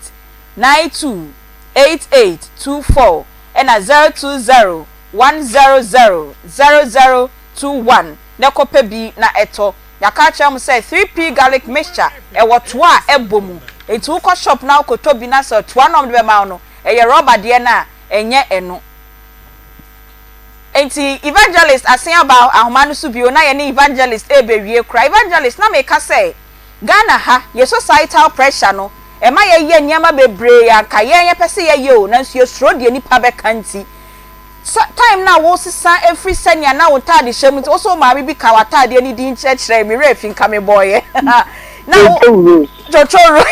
Speaker 2: 928824 na 020 100 0021 ne kope bi na eto yaka cha mu say 3p garlic mixture ewo to a ebomu etu ko shop na ko to bi na so to anom de ma no eye rubber de na enye eno enti evangelist asen about ahoma no so bio na ye ne evangelist ebewie kra evangelist na me ka say Ghana ha ye societal pressure no e ma ye nyama bebre ya ka ye pese ye o na nso suro de nipa be kanti time na wo sisa every senior na wo tade hyem nti also ma bi ka watade ni din chechre mi refin ka me boy na chochoro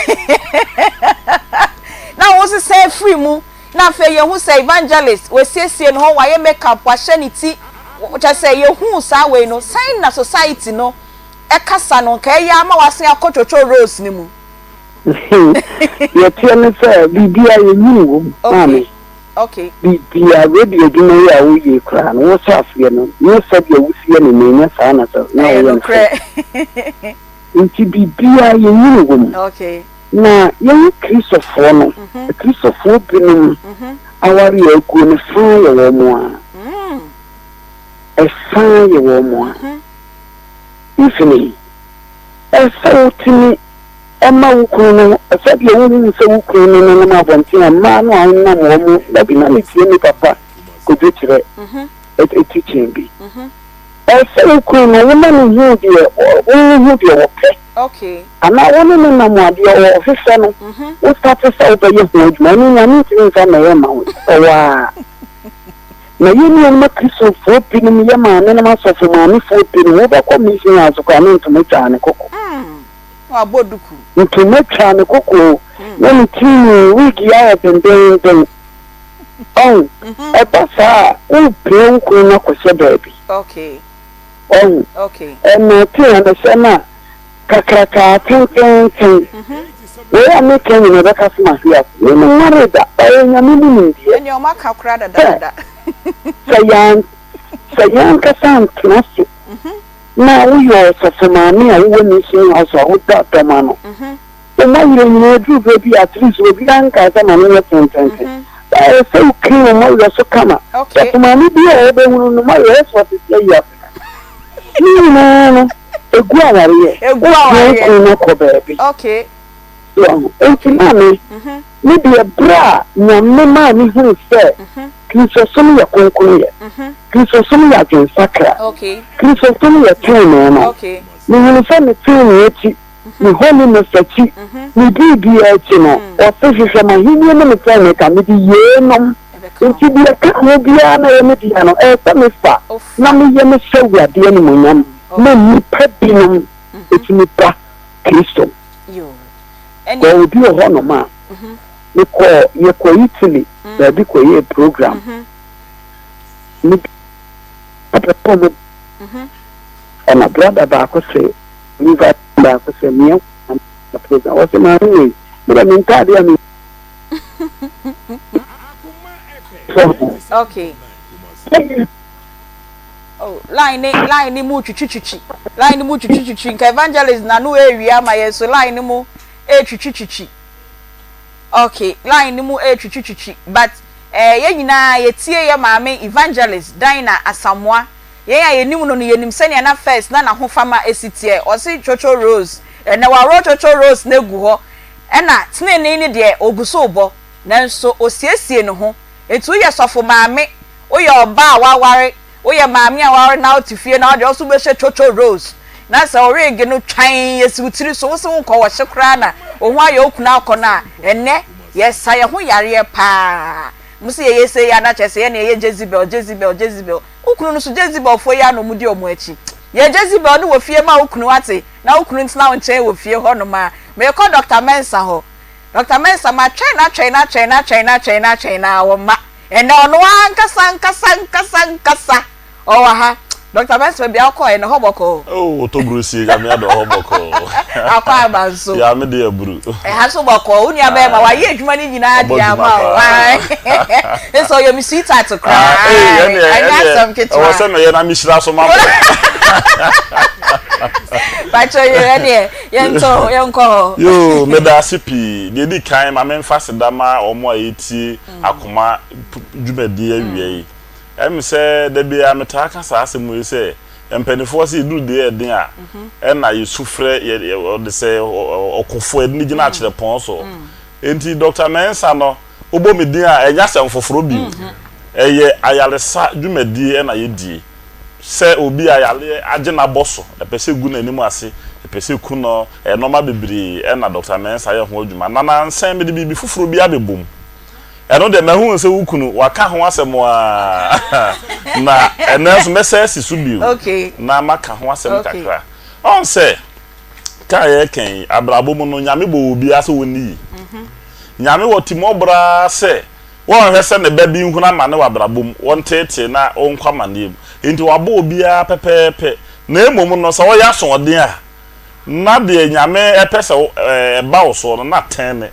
Speaker 2: na wo sisa free mu na fe ye hu say evangelist we siesie no wa ye makeup wa shanity wo cha say ye hu sa we no sign na society no e kasa no ka ye ama wasen akochocho rose ni mu
Speaker 1: ye tiene say bibia ye nyini wo
Speaker 2: okay
Speaker 1: bibia ready eduma ya wo ye kra no wo safie no no sabi a wusie ne menya sa na so na wo nti bibia ye nyini wo
Speaker 2: okay
Speaker 1: na ye Christopher no Christopher binum awari egu ne fa ye wo mo a fa ye wo mo ifini so tini Emma Ukunu, a said you wouldn't say Ukunu and Mabontina, man, no, no, that be not any papa could reach it at a teaching be. I say Ukunu, woman who dear, or who dear,
Speaker 2: okay.
Speaker 1: And I want to know my dear official who started to sell by your food, money, and anything from my amount. Oh, now you know, my Christian 14 year man, and I'm for money 14 over commission as a coming to make an cocoa.
Speaker 2: Aboduku
Speaker 1: nti mecha ne koko na mtini wiki ya pendende e pasa u pe ku na ko se baby
Speaker 2: okay okay
Speaker 1: na tia na sema kakaka tin we am ken ne be ka sma hia ni marida nya mimi ndi
Speaker 2: enye o maka kura da
Speaker 1: sayan ka san knasi na uyo safumani a wo ni se aso wo da tomano o ma yire ni du baby at least we bian ka sa na no tenten so kiri mo yo so kama safumani bi o be hunu no ma yo so ti se ya ni no egu aware no ko baby
Speaker 2: okay
Speaker 1: so entiname ni bi bra nyame ma ni hu se Christopher ya konkon ye Christopher ya jensakra
Speaker 2: okay
Speaker 1: Christopher ya tene no
Speaker 2: okay
Speaker 1: ni hunu me tene eti ni honu me sachi ni bibi eti no o se hwehwe ma hini ne me tene ka me di ye no nti bi ka ho bia na ye me di no e se me fa na me ye me hwɛ de ni munyam na ni pabi no eti ni pa Christo
Speaker 2: yo
Speaker 1: ko bi ho no ma ni ko ye ko Italy da bi ko ye program ni apepo ana brother ba ko se ni va ba ko se mi na program o se ma ni bra mi ta dia mi
Speaker 2: okay oh line mu twitwitwi line mu twitwitwi nka evangelist na no ewia ma ye so line mu twitwitwi okay line mu twitwitwi but ye nyina ye tie ye maame evangelist Dina Asamoa ye ya yenim no yenim sene na first na ho fama esitie o si chocho rose na wa ro chocho rose na gu ho na tene ni de oguso obo nanso osiesie no ho etu ye sofo maame o ye oba awaware o ye maame awaware na otifie na o de oso be chocho rose na sa orege no twan yesutiri so so nko wo hyekra na ohu aye okuna akona enne yes aye ho yare pa musi ye yese ya na chese ye na ye Jezebel ukunu no so Jezebel fo ya no mudi omo achi ye Jezebel no wo fie ma ukunu ate na ukunu ntina wo nchen wo fie ho no ma me ko Dr. Mensa ho Dr. Mensa ma China wo ma enne ono ankasa o wa ha Dr. Mensa bia ko e no hoboko
Speaker 5: oh to brusi ga me ado hoboko
Speaker 2: akwa banso
Speaker 5: ya me de aburu
Speaker 2: ha so boko uni aba ma wa ye adwuma ni nyina dia ma so you me sweet to cry I got some kitchen
Speaker 5: o se me ye na mi shira so ma
Speaker 2: Pacho you ready yenko
Speaker 5: yo me da sipi de di kan ma me mfa sedama omo ayeti akoma dwumadi awie em se da bia metaka sa asemu se empenifo se du de den a na yesufre ye de se okofo edi gina akire pon so enti Dr. Mensa no obomidin a enya sem foforo bi eye ayalesa dwumadi na yedi se obi ayale agina boso epese gu na anim ase epese ku no enoma bebiri na Dr. Mensa ye ho adwuma na nsem de bibi foforo bi abebom eno de mehu se wukunu waka ho asem a na enenso mesesi su bi
Speaker 2: okay
Speaker 5: na maka ho asem kakra on se ka ye ken abrabo mu no nyame bo obi ase woni nyame wotimobra se won hwese ne ba bi nhuna ma ne wabrabom won tete na onkwa manem enti wabo obi a pepepe na emom no so wo ya so ode a na de nyame epese ba wo so na tene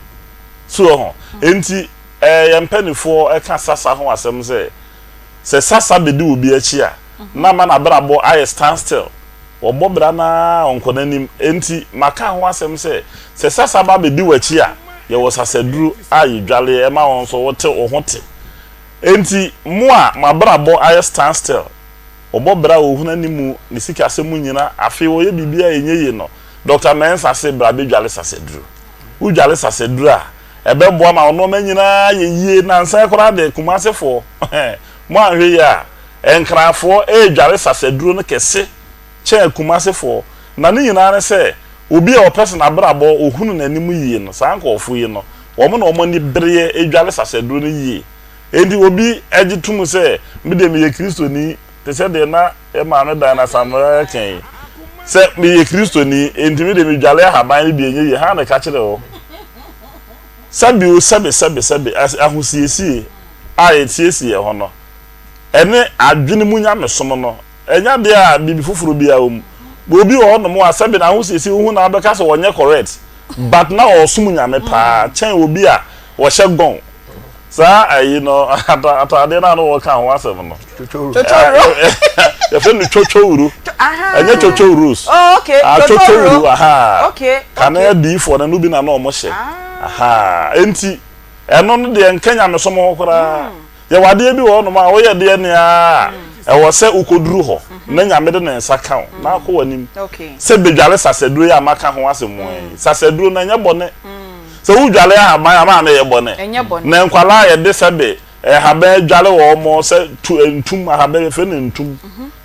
Speaker 5: so ho enti yempanifo eka sasa ho asem se sasa bedi obi achi a na ma na brabo aye stand still obo bra na onkonanim enti maka ho asem se sasa ba bedi wachi a ye wo sasaduru ayi dwale e ma won so wote ohote enti mo a ma brabo aye stand still obo bra ohunanimu ni sika asem nyina afi wo ye bibia enye no Dr. Mensa se bra be dwale sasaduru u dwale sasaduru a ebe bo ma ono manyina ye na nsan kora de kumasefo mo ahwe ya enkrafo dwale sasaduru no kese che kumasefo na ne nyina ne se obi a person abrabo ohunu nanim yie no sanka ofo yi no wo mo na omo ni breye edwale saseduro no yie endi obi agitum se mede me ye Kristo ni te se de na e ma no da na samara ken se me ye Kristo ni endi mede me dwale haban bi enye ye ha na ka kire wo sabi o sabe ahusiesie a etiesie ye ho no ene adwene mu nya mesom no enya de a bibi foforo bi a obi o no mo asabe na ho sisi hu na abeka so wonye correct but na osum nyame pa chen obi a wo hye gon sa ayi no atade na no wo kan ho asem no chocho ya fe no chocho uru enye chocho urus
Speaker 2: oh okay
Speaker 5: chocho uru aha
Speaker 2: okay
Speaker 5: kana di for na no bi na no mo hye aha enti eno no de nkanya me so mo kora ya wade bi wo no ma wo ye de ne a e wo se ukoduru ho na nyame de na nsa kan na akọ wanim
Speaker 2: okay
Speaker 5: se bedwale saseduro ya maka ho asemo saseduro na nya bone se udwale ha ma na ye bone na nkwala ye de sebe ha ba dwale wo mo se ntum ha ba fe ne ntum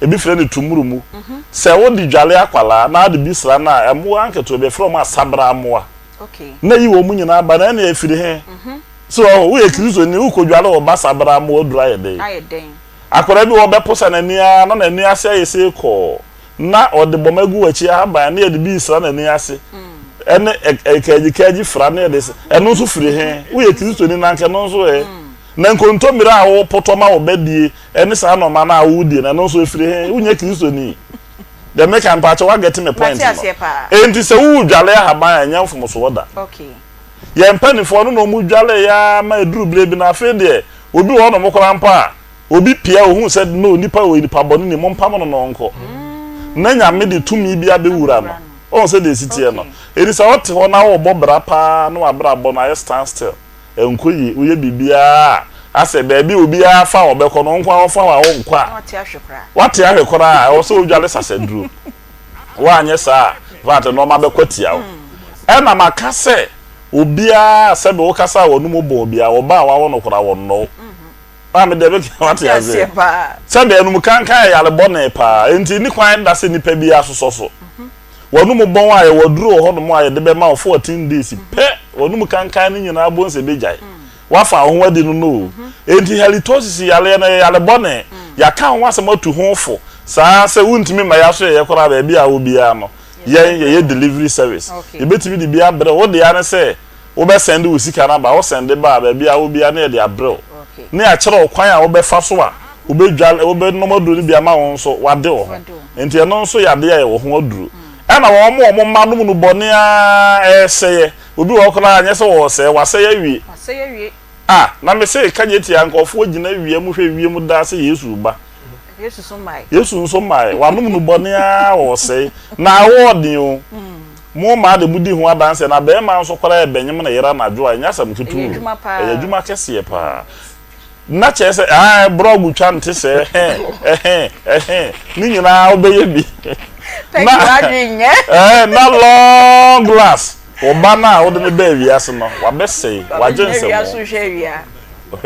Speaker 5: ebi fe ne tumurumu se wo di dwale akwala na de bisra na emo anketo be from asabra amoa
Speaker 2: okay
Speaker 5: na yi wo munyina ba na e firi he so wo ye Kristo ni ukodwale wo basabra amoa dura ye de
Speaker 2: ayeden
Speaker 5: akwara bi wo beposa na nia na na nia ase yese ko na ode bomagu wachi aba na ye de bi isra na nia ase ene ekajikaji fra na de eno so firi he wo ye Kristo ni na nke no so na nkonto mira a wo potoma wo bedie ene sa no ma na awudi na no so firi he wo nye Kristo ni the make am patch wa get me point no enti se wo dwale ha ba anya mfom so woda
Speaker 2: okay
Speaker 5: ye mpanifo no mu dwale ya ma eduru bre bi na afi de obi wo no mokora mpa obi pia ohun said no nipa we nipa boni ni mompa mo no nko na nyame de tumi bia be wura no on said de sitie no eni sa wote ho na wo bobra pa no abra bo na stand still enkoyi uye bibia ase baby obi afa obekọ no nkwa ofa wa wo nkwa wate ahwekora o so odwale saseduru wa anye sa vate no ma bekwatia wo na maka se obi a se be wo kasa wonu mo bo obi a wo ba wa wo no kora wo no me debe wate aze sabe enu kankan ya le bone pa enti ni kwan da se nipa bi asoso wonu mu bon aye woduru ho no mu aye debe ma 14 days pe wonu mu kankan ni nyina bon se bejai wafa ho wadi no enti halitosis ya le bone ya kan wa se matu ho fo sa se wuntimi ma ya so ye kora ba bia obi a no ye delivery service e betimi di bia bre wo de ya ne se wo be send wo sika na ba wo send ba bia obi a na ye de abre ne a kire okwan a wo be fa so a wo be dwale wo be nomodo ni bia ma won so wade wo enti eno so ya de ya wo ho aduru na wo mo ma no mu bone a seye obi wo kora anya se wo se wa se ya wie na me se ka je tia nkofo gina wie mu hwe wie mu da se Yesu ba Yesu so mai wa no mu bone a wo se na wo de o mo ma de budi ho adanse na be ma so kora e benyem na yera na jo anya sam kitu e adwuma kese pa na che se brogu twante se ni nyina obeye bi na long glass oba na wo de ne ba wiase no wa bese wa jense mo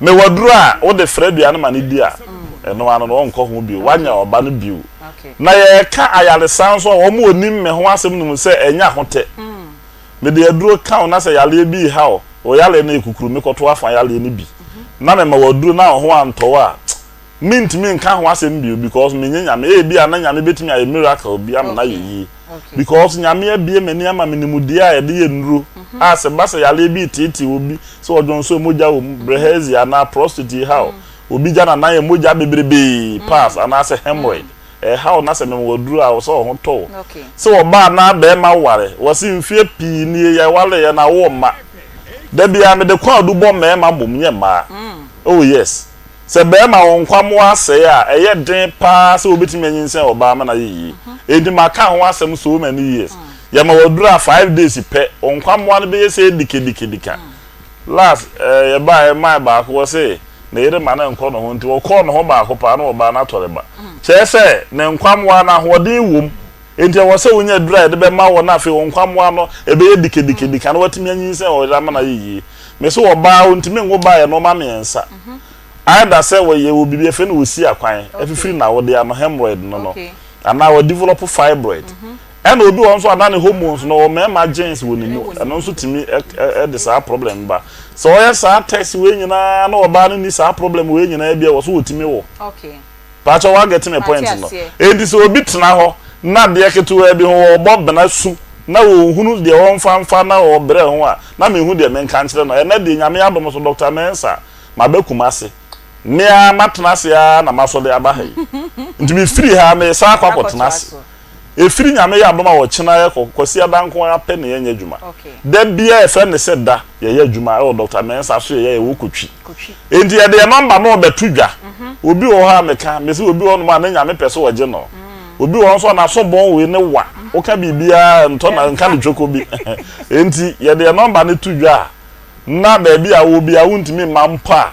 Speaker 5: me waduru a wo de fredua na ma ne di a eno ano no nko ho bi wanya oba no bi na ye ka ayale sanso wo mo onim me ho asem num se enya hote me de aduro ka na se yale bi ha o yale na ekukuru me koto afa yale ni bi na me ma waduru na ho anto a mint me nka ho asem bi because me nyanya me bi a na nyame betimi a miracle bi am na yi because nyame abie mani ama menimudi a ye de ye nuru a se ba se yale bi titi obi so odwonso moja wo brehezi ana prostitute ha obi jana na ye moja bebrebe pass ana se hemorrhoid how na se me woduru a so ho to so oba na be ma ware wasi mfie pi ni ye wale ye na wo ma da bia me de kwa du bo me ma bom nye ma oh yes se be ma won kwamo ase a eye den pa se obetimi anyinsen oba ma na yi edi maka ho asem so many years ye ma woduru a 5 days pe on kwamo na be ye se dikidika last ye ba my ba ko se na yere ma na nko no ho nti wo ko no ho ba ko pa na oba na tore ba che se na nkwamo na hodin wom enti wo se wonya dura de be ma wo na afi wo nkwamo no e be ye dikidika na watimi anyinsen o da ma na yi me so oba ontimi ngo ba ye no ma me ensa ada say we ye obi be fe na osi akwan afifiri na wo de am hemorrhoid no ana wo develop fibroid and obi won so adane hormones no me ma genes woni no ana so timi de sa problem ba so yes sa test we nyina na oba no ni sa problem we nyina bia wo so wotimi wo pa cho wa get me point no e so obi tena ho na de ketu bi ho bob na su na wo hunu de won fanfa na wo bre ho a na me hu de men kan kire no e na de nyame adom so Dr. Mensa ma be kumase mea matnase ya na masole abahe ntimi free ha me sa kwa kotnase e free nyame ya adoma wo chena ye kokosi adanko ya pe ne yenye djuma da bia e fe ne se da ye djuma e Dr. Mensa so ye wo kotwi enti ye de number no betudwa obi wo ha meka me se obi wo no ma na nyame pese wo je no obi wo so na so bon we ne wa o ka bibia nto na nka ne dwoko bi enti ye de number ne tudwa na ba bia wo bia wuntimi mampa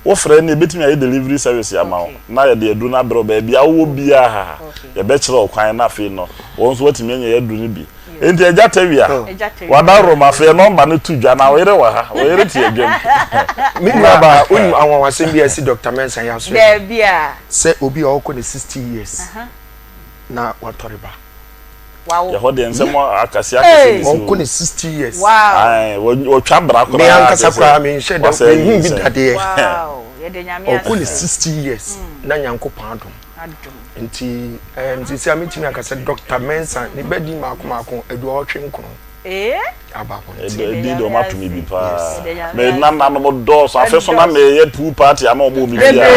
Speaker 5: wo frɛ ne betimi ayi delivery service ya ma na ye de edu na bro ba bia wo bia ha ye be kyerɛ okwan na fe no won so watimi anya ye edu ne bi enti eja tawia wada roma fe number ne tudwa na wo yere wa ha wo yere tie dwam
Speaker 6: me baba unu anwa wasem bia si Dr. Mensa ya so
Speaker 2: there bia
Speaker 6: se obi a okɔ ne 60 years na watoriba
Speaker 2: wow
Speaker 5: ya hode nsem akasi
Speaker 6: okɔ ne 60 years
Speaker 2: wow
Speaker 5: ai wo twa bra ko
Speaker 6: me ankasa kwa me nhye da me bi dade
Speaker 2: wow ye de nyame
Speaker 6: okɔ ne 60 years na nyankopɔn adom nti sisi amitimi akasa Dr. Mensa ne bedi makomako edu otwe nkono abako
Speaker 5: edi do matumi bi pa me na no do so afeso na me ye two party ama omo bi bia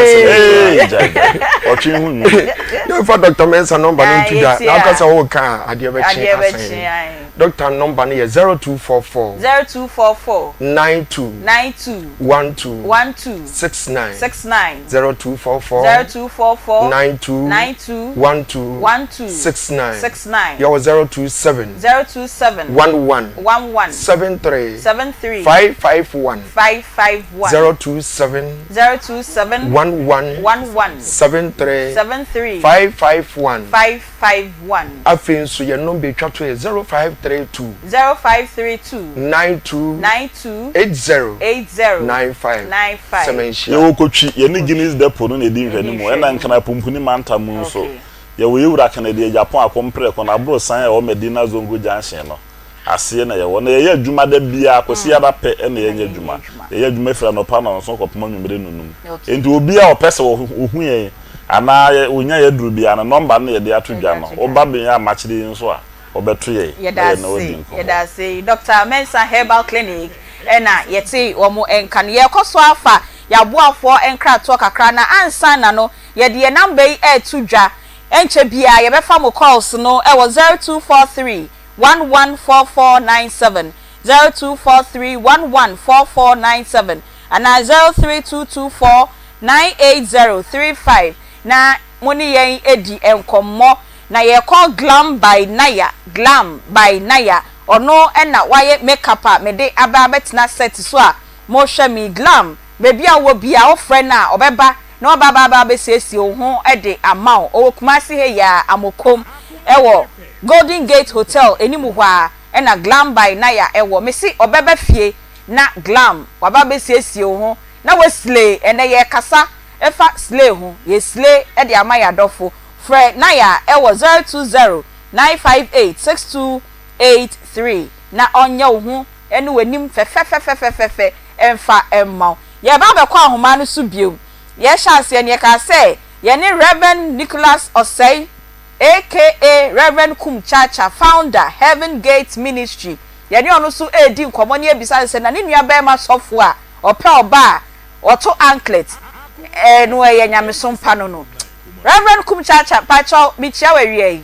Speaker 5: otwe hu ni
Speaker 6: no for Dr. Mensa number no tuda na akasa wo ka ade be chi asan Dr. number no 0244 92 12 69 0244 92 12 69 yo 027 11 73 551 027 11 73 551 afenso ye no be twato 0532 92 80 95
Speaker 5: semenshi ye wokotwi ye ni Guinness depot no na edi nhwani mu ena nkana pumpuni manta mu so ye wo yewura kana de Japan akompre ko na bro san ya o Medina Zongo Junction no ase na ye wo na ye adwuma da bia akosi ya ba pe na ye adwuma ye adwuma fira no pa na so kopoma nwumre nunum enti obi a opese wo hu ye ana onya ye duru bia na number no ye de atodwa no oba be ya machiri nso a obeto ye
Speaker 2: na odi ye da say Dr. Mensa Herbal Clinic ena yeti omo enkan ye koso afa ya boafo enkra to kakra na ansa na no ye de number e atodwa enche bia ye be fa mo calls no e wo 0243 114497 0243 114497 and 03224988035 na moni yen edi enkommo na ye call glam by naya ono na waye makeup a me de aba betina set so a mo hwe mi glam baby a wo bia wo friend na obeba na obaba be siesie wo ho e de amount o Kumasi he ya amokom ewo Golden Gate Hotel enimu hwa e na Glam by na ya ewo mesi obeba fie na Glam waba be siesie wo ho na we slay ene ye kasa efa slay ho ye slay e de amaya dofo fre na ya ewo 020-958-6283 na onye wo ho ene wanim fe emfa emma ye ba be kwa ahoma no so biom ye chance ne ka say ye ne Reverend Nicholas Osei aka Reverend Kum Chacha founder Heaven Gate Ministry ye ne ono so edi nkomo ne ebisa se na ne nua ba ma sofo a ope oba oto anklet no ye nyame so mpa no Reverend Kum Chacha pacho bi chia wawie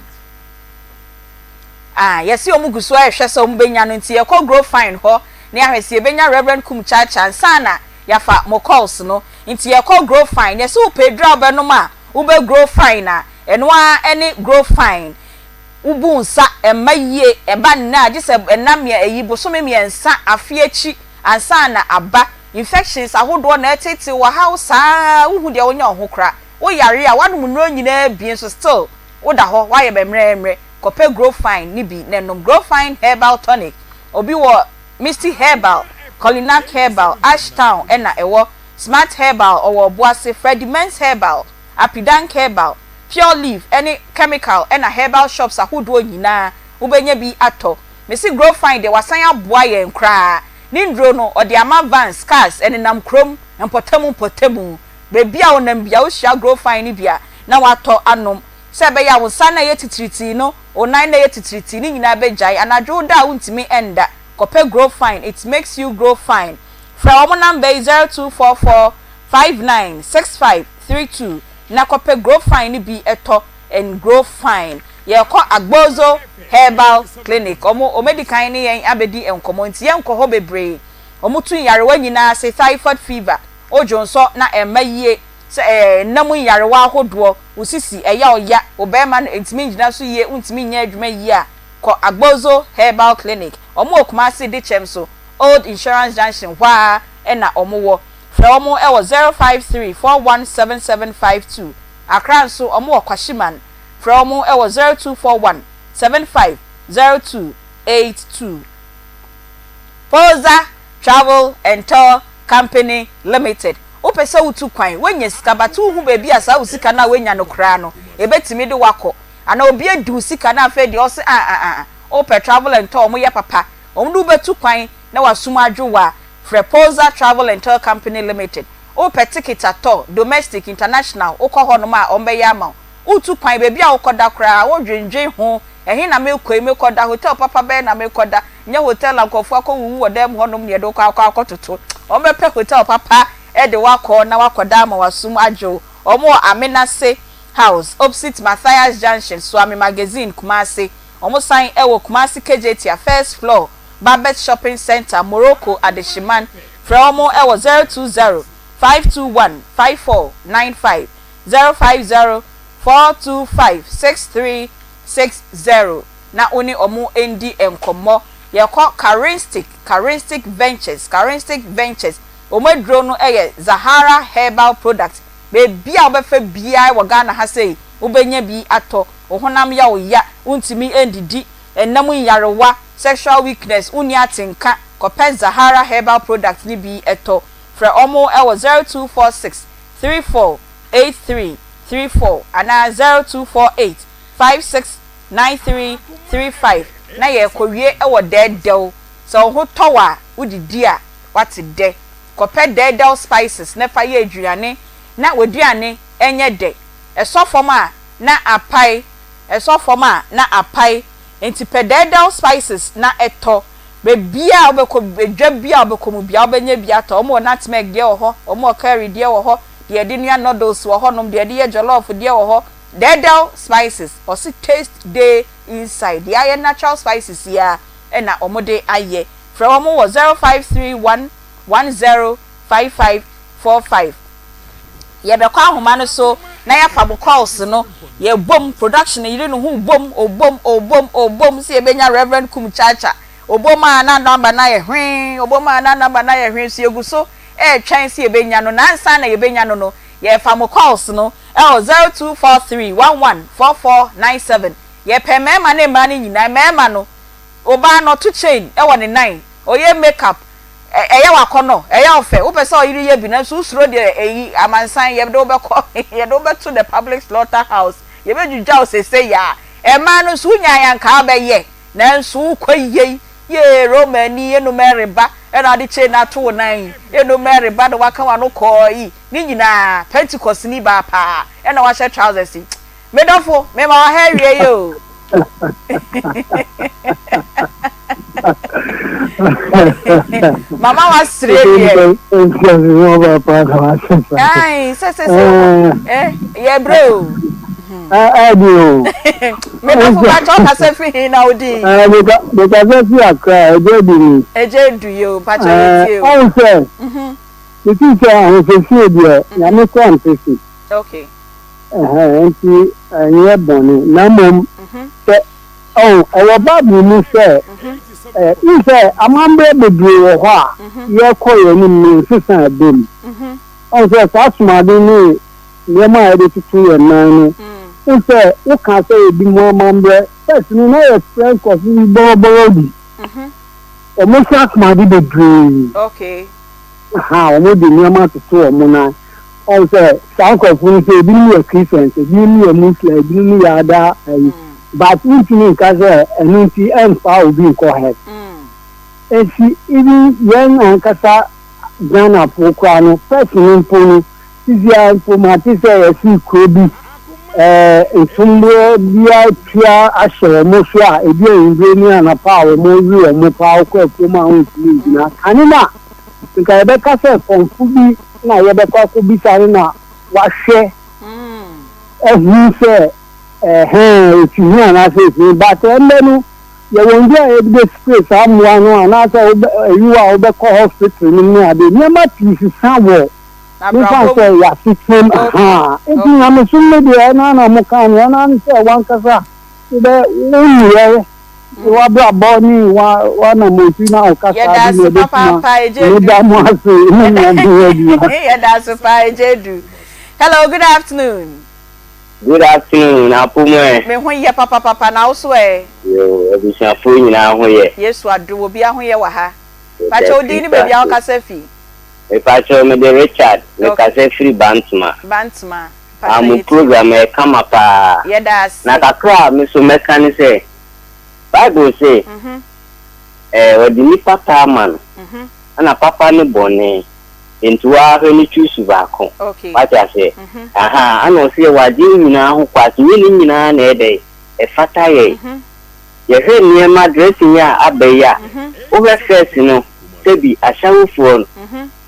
Speaker 2: yesi omuguso a hwese ombenya no nti ye ko grow fine ho ne ahwese benya Reverend Kum Chacha sana yafa mo calls no nti ye ko grow fine yesi wo pedra ba no ma wo be grow fine na eno a ene grow fine ubu nsa emaye eba na agise enam ya eyibo so memiensa afiechi ansa na aba infections ahodo na etete wa house uhu de wonya ohokra wo yare a wadum no nyina bien so still wo da ho wa ye bemremre kope grow fine ni bi nenom grow fine herbal tonic obi wo Misty Herbal Colinac Herbal Ashtown ena ewo Smart Herbal owo Boase Freddy Men's Herbal Apidank Herbal Pure Leaf any chemical ena herbal shops ahodo nyina ubenye bi ato mesi grow fine de wasan aboa ye nkra ni ndro no ode ama vans cars ene nam krom potemu bebi a wonam bia wo hia grow fine ni bia na wato anom se be ya wo sana ye titriti no onan na ye titriti ni nyina be jai anadwo da wontimi enda kope grow fine it makes you grow fine from our number 0244596532 na kope grow fine ni bi eto and grow fine ye ko agbozo herbal clinic omo medical ni yen abedi enkomo nti yen ko ho bebre omo tun yarewa nyina se typhoid fever ojonso na emayie se namu yarewa ahodo usisi eya oya obema ntimi ngina so ye untimi nya adwuma yi a ko agbozo herbal clinic omo Kumasi dichem so Old Insurance Junction wa na omo wo fra omo e wo 053417752 akran so omo Kwashiman fra omo e wo 0241750282 Poza Travel and Tour Company Limited opese wutu kwan wenya sika batu hu bebi asa usika na wenya no kra no ebetimi de wako ana obi adu sika na afa de o se Ope Travel and Tour mo ye papa omdu betu kwan na wasuma adwowa Frepoza Travel and Tour Company Limited Ope ticket ato domestic international ukọ no ma ombe ya ma utu kwan bebi a ukoda kra wo dwendwe ho ehin na mekoda hotel papa be na mekoda nya hotel akofo akọwu wo dem honom ne de akọtoto ombe pe hotel papa e de wakọ na wakoda ma wasum adwo omo Amenase House opposite Matthias Junction Swami Magazine Kumasi omo sign ewo Kumasi KJT first floor Babet Shopping Center Morocco Adeshiman from omo ewo 020-521-5495 050-425-6360 na oni omo endi enkomo yekọ Caristic Ventures omo dro no eye Zahara Herbal Product bebi a obefa bia wo Ghana ha sei obenya bi ato ohonam ya oya untimi endidi enam yarewa sexual weakness uni atinka kopen Zahara Herbal Product ni bi eto fra omo ewo 0246348334 ana 0248569335 na ye kowie ewo dedel so ho towa udidi a wate de kope dedel spices na fa ye aduane na waduane enye de esofoma na apai enti pedal spices na eto bebia obekọ bedwa bia obekọ bia obenya bia to omo nutmeg de wo ho omo curry de wo ho de de nua noodles wo ho nom de ye jollof de wo ho pedal spices or see taste day inside the aye natural spices ya na omo de aye from omo 0531105545 ye be kwa ahoma no so na ya fa calls no ye bom production yire no hu obom se ebenya Reverend Kum Chacha oboma na number na ye hwen oboma na number na ye hwen so eguso twan si ebenya no nansa na ebenya no ye fa mo calls no 0243114497 ye pe mema na mma ni nyina mema no oba no to chain wo ne 9 oye makeup eye wakono eye ofe wo pese oyiri ye bi na so usuro de eyi amansan ye do be ko ye do be to the public slaughterhouse ye be juja o sese ya ema no so nya ya nka be ye na so kwaye ye romani ye no meriba e na de chain na to 9 ye no meriba do waka wa no ko yi ni nyina pentecost ni ba pa e na wa share trousers medofo me ma wa hawie yo Mama was straight. Ay, se yeah, bro.
Speaker 1: Do.
Speaker 2: Me no for talk as if he now di.
Speaker 1: Because you are cry,
Speaker 2: do you, patch you.
Speaker 1: Oh, sir. The teacher was a few I'm not
Speaker 2: okay.
Speaker 1: Anty, yeah, Bonnie. Namum. Oh, our baby, you say. You say, I'm under the blue. You're calling me, sister, bin. Oh, sir, that's my dinner. You're my editor, and nine. You say, you can't say be more member. That's no friend of me, Bobby. Almost that's my degree.
Speaker 2: Okay.
Speaker 1: How would the Yama to two Mona? Also, South of Winter, be a Christian, be a Muslim, be a other. But if you can say, and if you end for being quiet. And she even young and Casa Ghana for Crano, personal pony, easier for my teacher, she could be somewhere near Pia Asher, Mosha, a dear ingredient and a power, more real, more powerful for my own now. Canina, because Rebecca said from Fubi, now Rebecca could be Sarina, what share. As you say, if you hear and I say, but then you won't get this place. Someone and I say, you are the hospital. Never pieces somewhere. You can't say, yes, it's him. If you are a Sunday, and I'm a can, and I'm one casa. You are Bonnie, one of Mutina or Casa.
Speaker 2: Hello, good afternoon.
Speaker 7: Good afternoon, Apuma.
Speaker 2: Me when ye papa now swear.
Speaker 7: Yo, everything free now here.
Speaker 2: Yes, what do be a here wa ha. But you didn't be our casefi.
Speaker 7: If I show me the Richard, the casefi Bantma. I'm a program, come up.
Speaker 2: Yeah, that's
Speaker 7: not a crowd, Mr. Mechanic say. Bible say, what the Papa man, and a papa ni bonnet. Into our honey choose tobacco.
Speaker 2: Okay.
Speaker 7: What I say? Aha, I know see what you now who quite winning in an a day. A fatay. You heard near my dressing ya, Abeya. Over first, you know, to be a shower phone.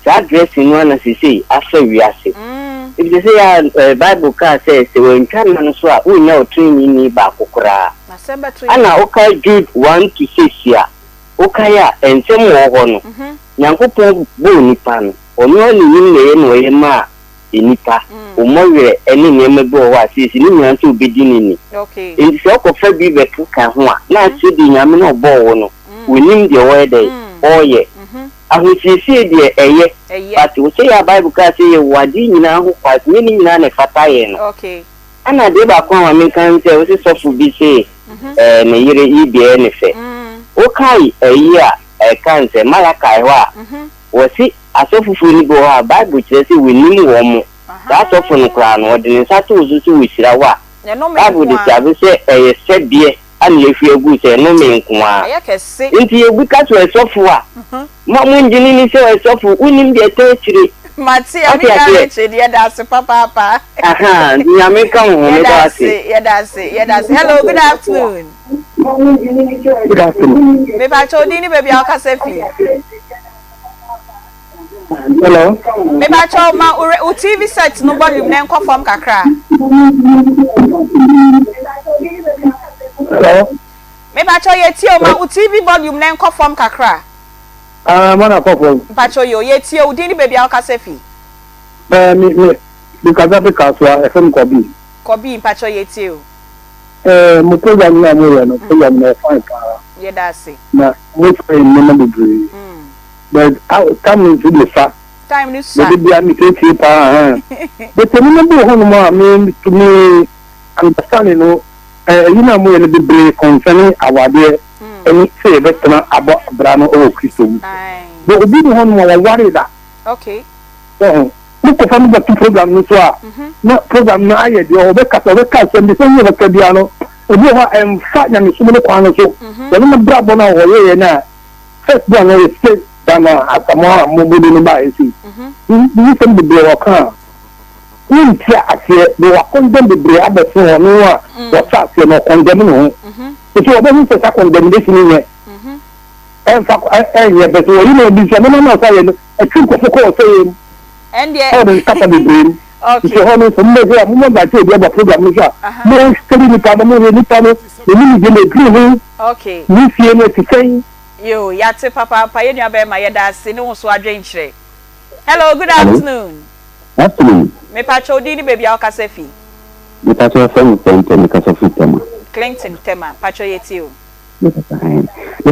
Speaker 7: That dressing one as you say, after we are sick. If you say a Bible car says, when Canon swap, we know training me back. Anna, okay, Jude 1 to 6 here. Okaya and some more. Yanko Boni Pan. Ono ni yimle no yema enipa omowe eni nyemebo wa sisi ni nyanto bedini ni
Speaker 2: okay
Speaker 7: enti se okofa bi betuka ho a na chudi nyame no bo wo no wenim de wo dey oye ahusisi de eye but we say ya Bible ka say ye wadi nyina ho kwa ni nyina na fata ye no
Speaker 2: okay
Speaker 7: ana de ba kwa me kan say we say sofu bi say na yire ibe ne fe okai eye a kan say malaka ho a wo si asofufu ni bo ha Bible say we nim wo mo that of no kra no de nsato ozuzu we sira wa Bible de say sebie ani efi egu say no me nko a nti ebu ka to esofu a mo njini ni say esofu unim de tachire
Speaker 2: mati abi ka reche de da se papa
Speaker 7: aha ni ameka ho me da se
Speaker 2: hello good afternoon
Speaker 1: Good afternoon.
Speaker 2: Me ba chodi ni baby akase fi
Speaker 1: Hello.
Speaker 2: Me ba cho ma u TV set no volume na enko form kakra.
Speaker 1: Hello.
Speaker 2: Me ba cho ye tie o ma u TV volume na enko form kakra.
Speaker 1: Mana pop.
Speaker 2: Ba cho yo ye tie u di ni baby akase fi.
Speaker 1: Me because of the castle FM
Speaker 2: Kobi pa cho ye tie o.
Speaker 1: Mo program na mo no program na fine pa.
Speaker 2: Ye da se.
Speaker 1: Na which pay no degree. But I come into the fact
Speaker 2: time ni
Speaker 1: sa be bia mi tete pa but me no be hono ma me to me understand no you know mo be bre concerning awade any say betna abo brano o Kristo but obi no hono ma worry that
Speaker 2: okay
Speaker 1: mo ko fa no program no so a na program na aye de o be ka se me so ye ka bia no obi ho fa nya me so mo kwa no so de no bra bo na wo ye na first one is say dama Akoma mo bo no ba esi ni sem de bro ka ni tia ase de wa condemn de bro abeti ho no a wo sa ase no condemn no so obi ni se sa condemnation ni en fa ye be so you know bi se no no sa ye no e tru ko ko say
Speaker 2: and yeah
Speaker 1: oh the start of the brain okay so hono so mo say mo ba say the program no so mo study ni pa mo ni pa no ni je le green
Speaker 2: okay
Speaker 1: ni fie no ti say
Speaker 2: yo yate papa ye nua be ma ye da se ne wo so adwen kire hello good afternoon me pacho di ni baby akasefi
Speaker 7: me pacho from Clinton akasefi tema
Speaker 2: Clinton tema pacho yeti o
Speaker 7: me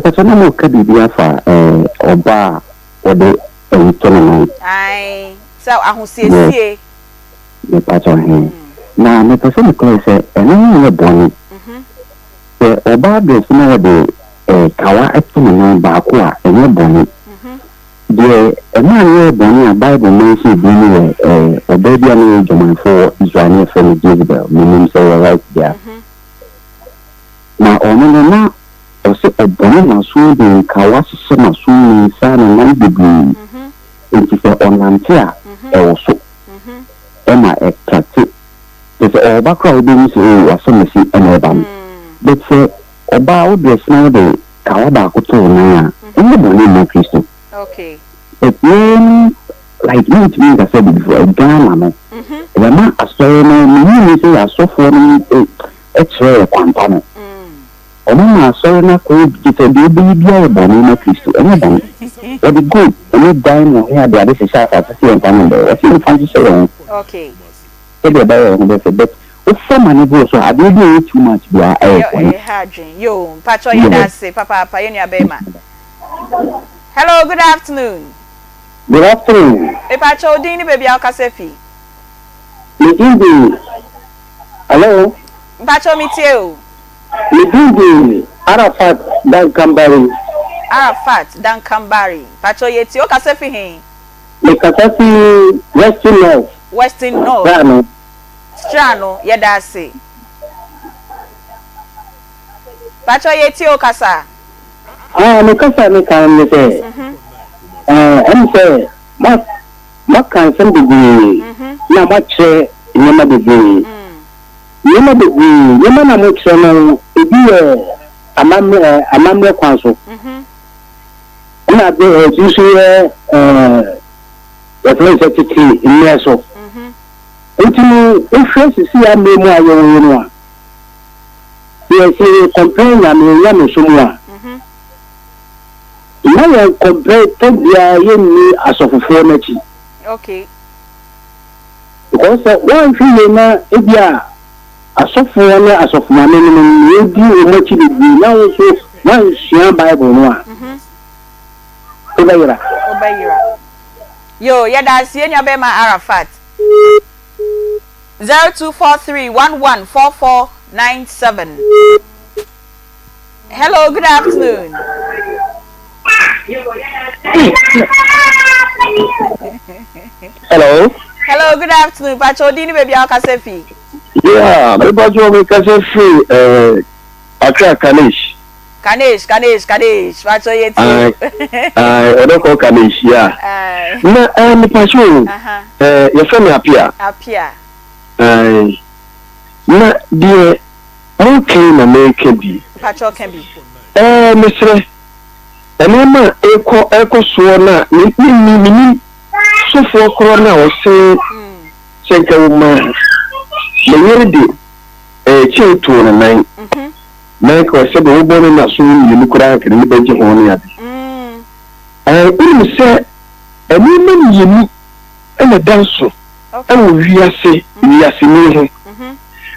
Speaker 7: pacho na mo ka bibia fa oba ode entono
Speaker 2: ai so ahosiesie
Speaker 7: me pacho na me pacho me ko se eno ye boni oba de funa ode kawa etuno ba ko a enye boni de emanye boni a Bible mention bi ni obedi ani joman for Israel from Jezebel meaning say right there na ono na o se oboni na so de kawa se na so ni sa na na bibi enti se onantia o so ema ekati se oba kwa obi ni se o so mesi ena ba but se oba o dress na de kawa ba ko to na enye boni na Kristo
Speaker 2: okay
Speaker 7: it means like me to me that said before Ghana no the man asoro no me say asofo no e chere kwanta no o ma asoro na ko gite bi bia e boni na Kristo ene boni o the good ene dine no here the other sha fa say en kan no o say fan say
Speaker 2: okay
Speaker 7: e be ba yo no be but o so many go so ade dey too much bia
Speaker 2: yo pacho ye da say papa ye nua be ma hello good afternoon.
Speaker 7: Good afternoon.
Speaker 2: Pacho di ni baby akasefi.
Speaker 7: Hello.
Speaker 2: Pacho mi tie o.
Speaker 7: Arafat dan Kambari.
Speaker 2: Arafat dan Kambari. Pacho yeti o kasefi hin.
Speaker 7: Me kasefi Western North.
Speaker 2: Western North. Strano ye da se. Pacho yeti o kasa.
Speaker 7: Me kasa me kan me say. I'm say ma kan sem de na ma che nyama de nyama na mo che no ebi amamre kwan so na be juice the place tiki in so ntinu influence si amemu ayo no a ye compare na so mu a na compare to dia yemi asofofo na chi
Speaker 2: okay
Speaker 7: because one thing na ebia asofo na asofoma na ni edi o ma chi bi na so na share Bible no a
Speaker 2: obayira yo ya da sie nya be ma Arafat 0243114497 hello good afternoon. Hello, good afternoon. Pacho di ni baby akasefi.
Speaker 7: Yeah, me pacho me kasefi Akra Kanish.
Speaker 2: Pacho yeti.
Speaker 7: Odo ko Kanish ya. Na me pacho ye femi apia. Na die okay na make bi.
Speaker 2: Pacho can be.
Speaker 7: Mr. Enema eko so na ni so for corona o se senka uma le yerde cheto na nine na ko se bo bo na so ni kura ka ni beje ho ya unu se enema ni yemi ena danso ewo wiase ni ho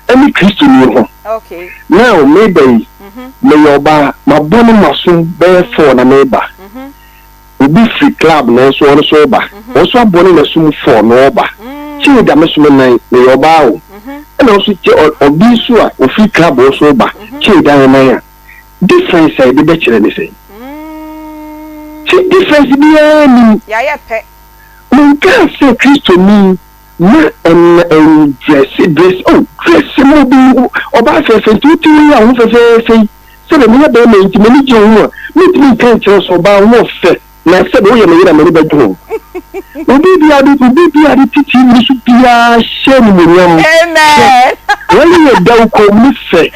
Speaker 7: eni Kristo ni ho
Speaker 2: okay
Speaker 7: now maybe me yoba ma bonu maso be for na meba obi
Speaker 8: free club na so on so ba o so abone na sum for no ba chi da me sum na me oba o na o so chi obi so a o free club o so ba chi da na ya difference e be kire ni say chi difference bi ni
Speaker 2: ya pe
Speaker 8: mo ka se Kristo ni na dress oh dress mo bi oba fe tutu ya ho fe se be me be me ntimi ni je ho me kan che so ba wo fe na se do ye me yira me be do obi bi adi titi ni su bia she ni mo yam
Speaker 2: amen
Speaker 8: when you do ko mi fe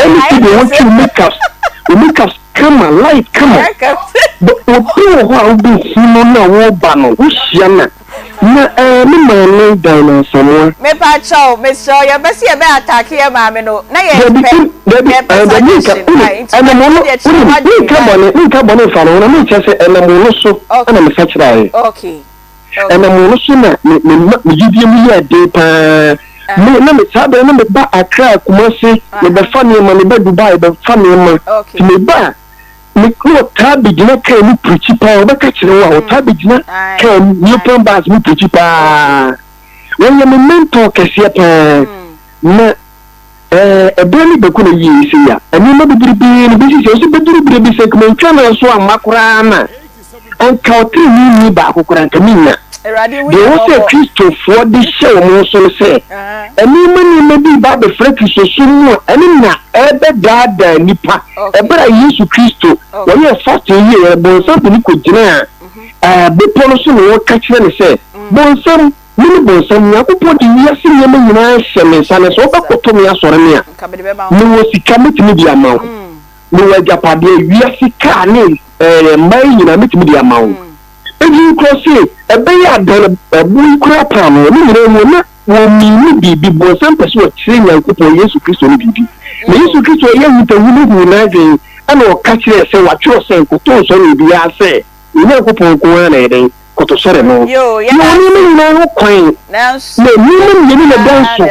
Speaker 8: anything you want to make us come alive come but obi ho a obi sino na wo ba no wo hia na me ma no someone
Speaker 2: me pa chow me so ya be se be attack ye ma me no na ye pe
Speaker 8: nka bone fa no na me che se enamo so ana me sakira e
Speaker 2: okay
Speaker 8: enamo so na me gidie mi ya de pa me na me sabe na me ba Accra Kumasi me be fa ne ma me be Dubai be fa ne ma me ba me ko tabi gina kai ni principal ba ka kire wa tabi gina kai ni plan ni principal when you mentor kese pa na ebeni be ko na yi isi ya ani ma bidiri ni bi si so bidiri bi se ko ntwa na so amakura na an ka otri ni ba akukura nka minna de wo se Kristo for the show mo so se ani mani bi ba be fra Kristo so mu ani na ebe dada nipa ebra Yesu Kristo wo ye fast ye bo so ni ko gina be polo so no ka kire ne se bo so ni bo so ni akopɔ di wiase ne me nyina hyeme sane so ba koto me asɔre ne a ni wo sika metimi di amawo ni wo japade wiase ka ne mai nyina metimi di amawo eji krosi ebe ya dan bu kura pa no ni nyina mu na wo mi bibi bo so mpɛso wo kire nyankopɔ Yesu Kristo ni bibi na Yesu Kristo ye hu na dwen ana o ka kire se wa twa se koto so ni bi ase ni nyankopɔ ko na eden koto sore no
Speaker 2: yo ya
Speaker 8: ni na kwan
Speaker 2: na
Speaker 8: ni na danso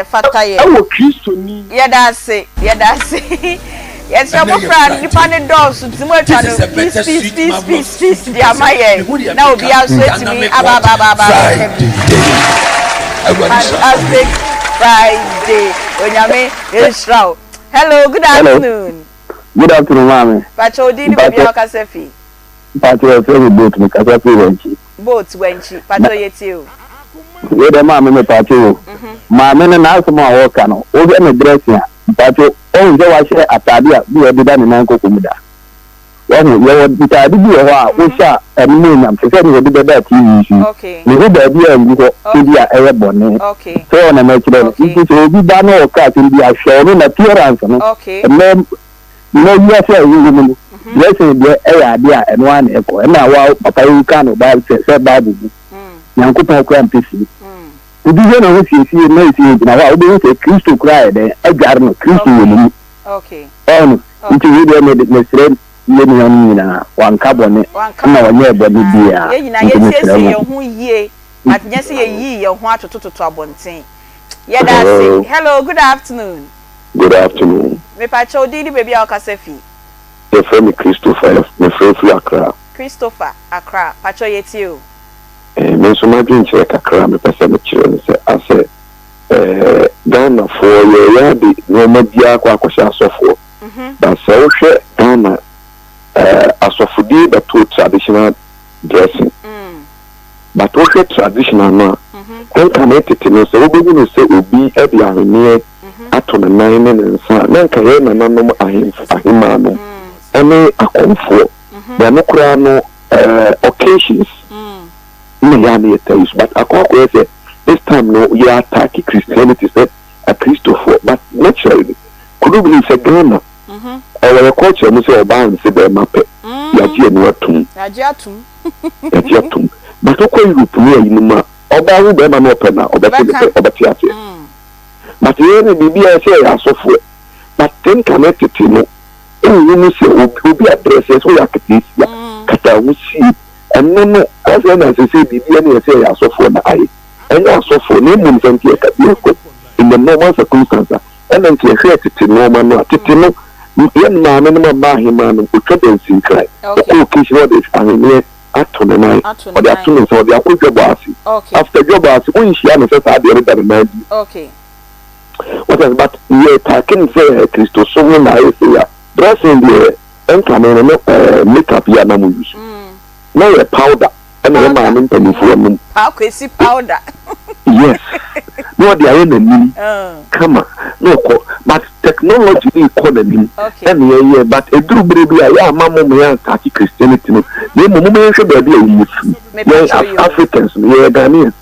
Speaker 8: awo Kristo ni
Speaker 2: ya da se yes your friend ni pane dos timo twa no peace di amaye na obi aso etimi aba Fantastic Friday onyame Israel. Hello, good afternoon.
Speaker 8: Good afternoon, mami.
Speaker 2: Pacho di ni baby okasefi.
Speaker 8: Pacho e fe boat mi kasefi wenchi.
Speaker 2: Boat wenchi. Pacho yeti o.
Speaker 8: We de mami me pacho. Mami na na asoma wo ka no. O je me dress ya. Pacho o nje wa she atade a bi e bi da ni nan kokomuda. Wo yo bitade bi ho a wo sha emu nyam se ni bi da TV issue.
Speaker 2: Okay.
Speaker 8: Ni ho ba bi a ngi ko bi a eye bone.
Speaker 2: Okay.
Speaker 8: So na me kire ni so bi da no ka tin bi a show no na appearance no.
Speaker 2: Okay.
Speaker 8: No you say you know. Blessing be ade a eno an eko na wa papa yu ka no ba se Bible. Nyankopon ko ampesi. Udi je na ho siesie na isi na wa obi se Kristo kra de agar no Kristo woni.
Speaker 2: Okay.
Speaker 8: Nti we de me sire ye ni an na wan ka bone na wa nye bone bia.
Speaker 2: Ye nyina ye siesie ye ho yie. Atnya se ye yi ye ho atototo abonten. Ye da say hello, good afternoon.
Speaker 8: Good afternoon.
Speaker 2: Me pa chodi ni baby akasefi.
Speaker 8: The friend Christopher, me friend Accra.
Speaker 2: Christopher Accra, pacho yeti o.
Speaker 8: Me so ma bin che kakra me pese me kire se ase Ghana for ye ya di no ma bia kwa kwasha asofo. Ba se wo hwe Ghana asofodi da to traditional dressing. But wo hwe traditional no. Kon kan etete no se wo begu no se obi e bia hene ato na nan ne nsa na nka ye na nanom ahima no. Ene akomfo ya no kura no occasions me but akoko say this time no you attack Christianity say a Christopher but naturally could believe say Ghana our culture no say oban say be mape ya ji enu atum but okwa Europe no yi ma oba wo be ma no ope na obeti ate but ye ne bibia say asofo but then connected no you say obi addresses we akatisia kata wusi no as I say bibia na say asofo na ai enya asofo na emu nsanti ekabiko in the normal circumstances and then say tete no ma no tete no yen ma me no ma hima no otwa bensin krai o occasion this ahene ato ne nan ɔde ato ne nsa ɔde akɔ job ase after job ase wɔn nhyia no sɛ saa deɛ ɔda ne nan di
Speaker 2: okay
Speaker 8: what is but yɛ takin sɛ kristo so mu na ayɛ sɛ ya dressing deɛ ɛnka no no makeup yɛ anam use na yɛ powder ɛna yɛ maa ne mpanyinfoɔ nom
Speaker 2: akwesi powder
Speaker 8: yes no ɔde ayɛ n'anim kama na ɔkɔ but technology ni kɔ n'anim ɛna yɛ but eduru bere bi a yɛ ama mo yɛ attack Christianity no na emu mo yɛ hwɛ baabi a yɛ fi yɛ Africans no yɛ Ghanaians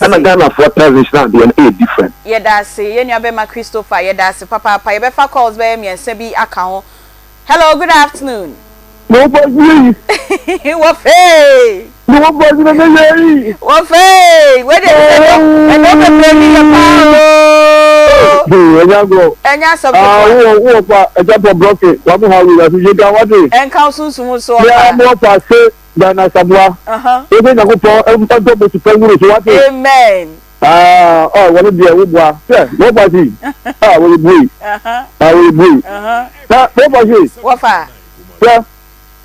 Speaker 8: ana Ghana for tradition dey na different
Speaker 2: yɛda se yɛ nua bɛ ma Christopher yɛda se papa yɛ bɛ fa calls bɛ mi ense bi aka ho hello good afternoon
Speaker 8: no boy
Speaker 2: wo fe
Speaker 8: no boy na yɛ
Speaker 2: wo fe we dey and no be play me your power enya so
Speaker 8: wo pa eja for blocking wa mo ha wi la je ga wa de
Speaker 2: en kan sunsun so
Speaker 8: ya mo pa se Dana Sabua. Ebe na ko po e to to be to ngure so wa de
Speaker 2: amen
Speaker 8: wọ́n di ẹ̀wọ́ bua ṣe wọ́n bá sí wọ́n bui wọ́n bui na wọ́n bá sí
Speaker 2: wọ́n fà
Speaker 8: ṣe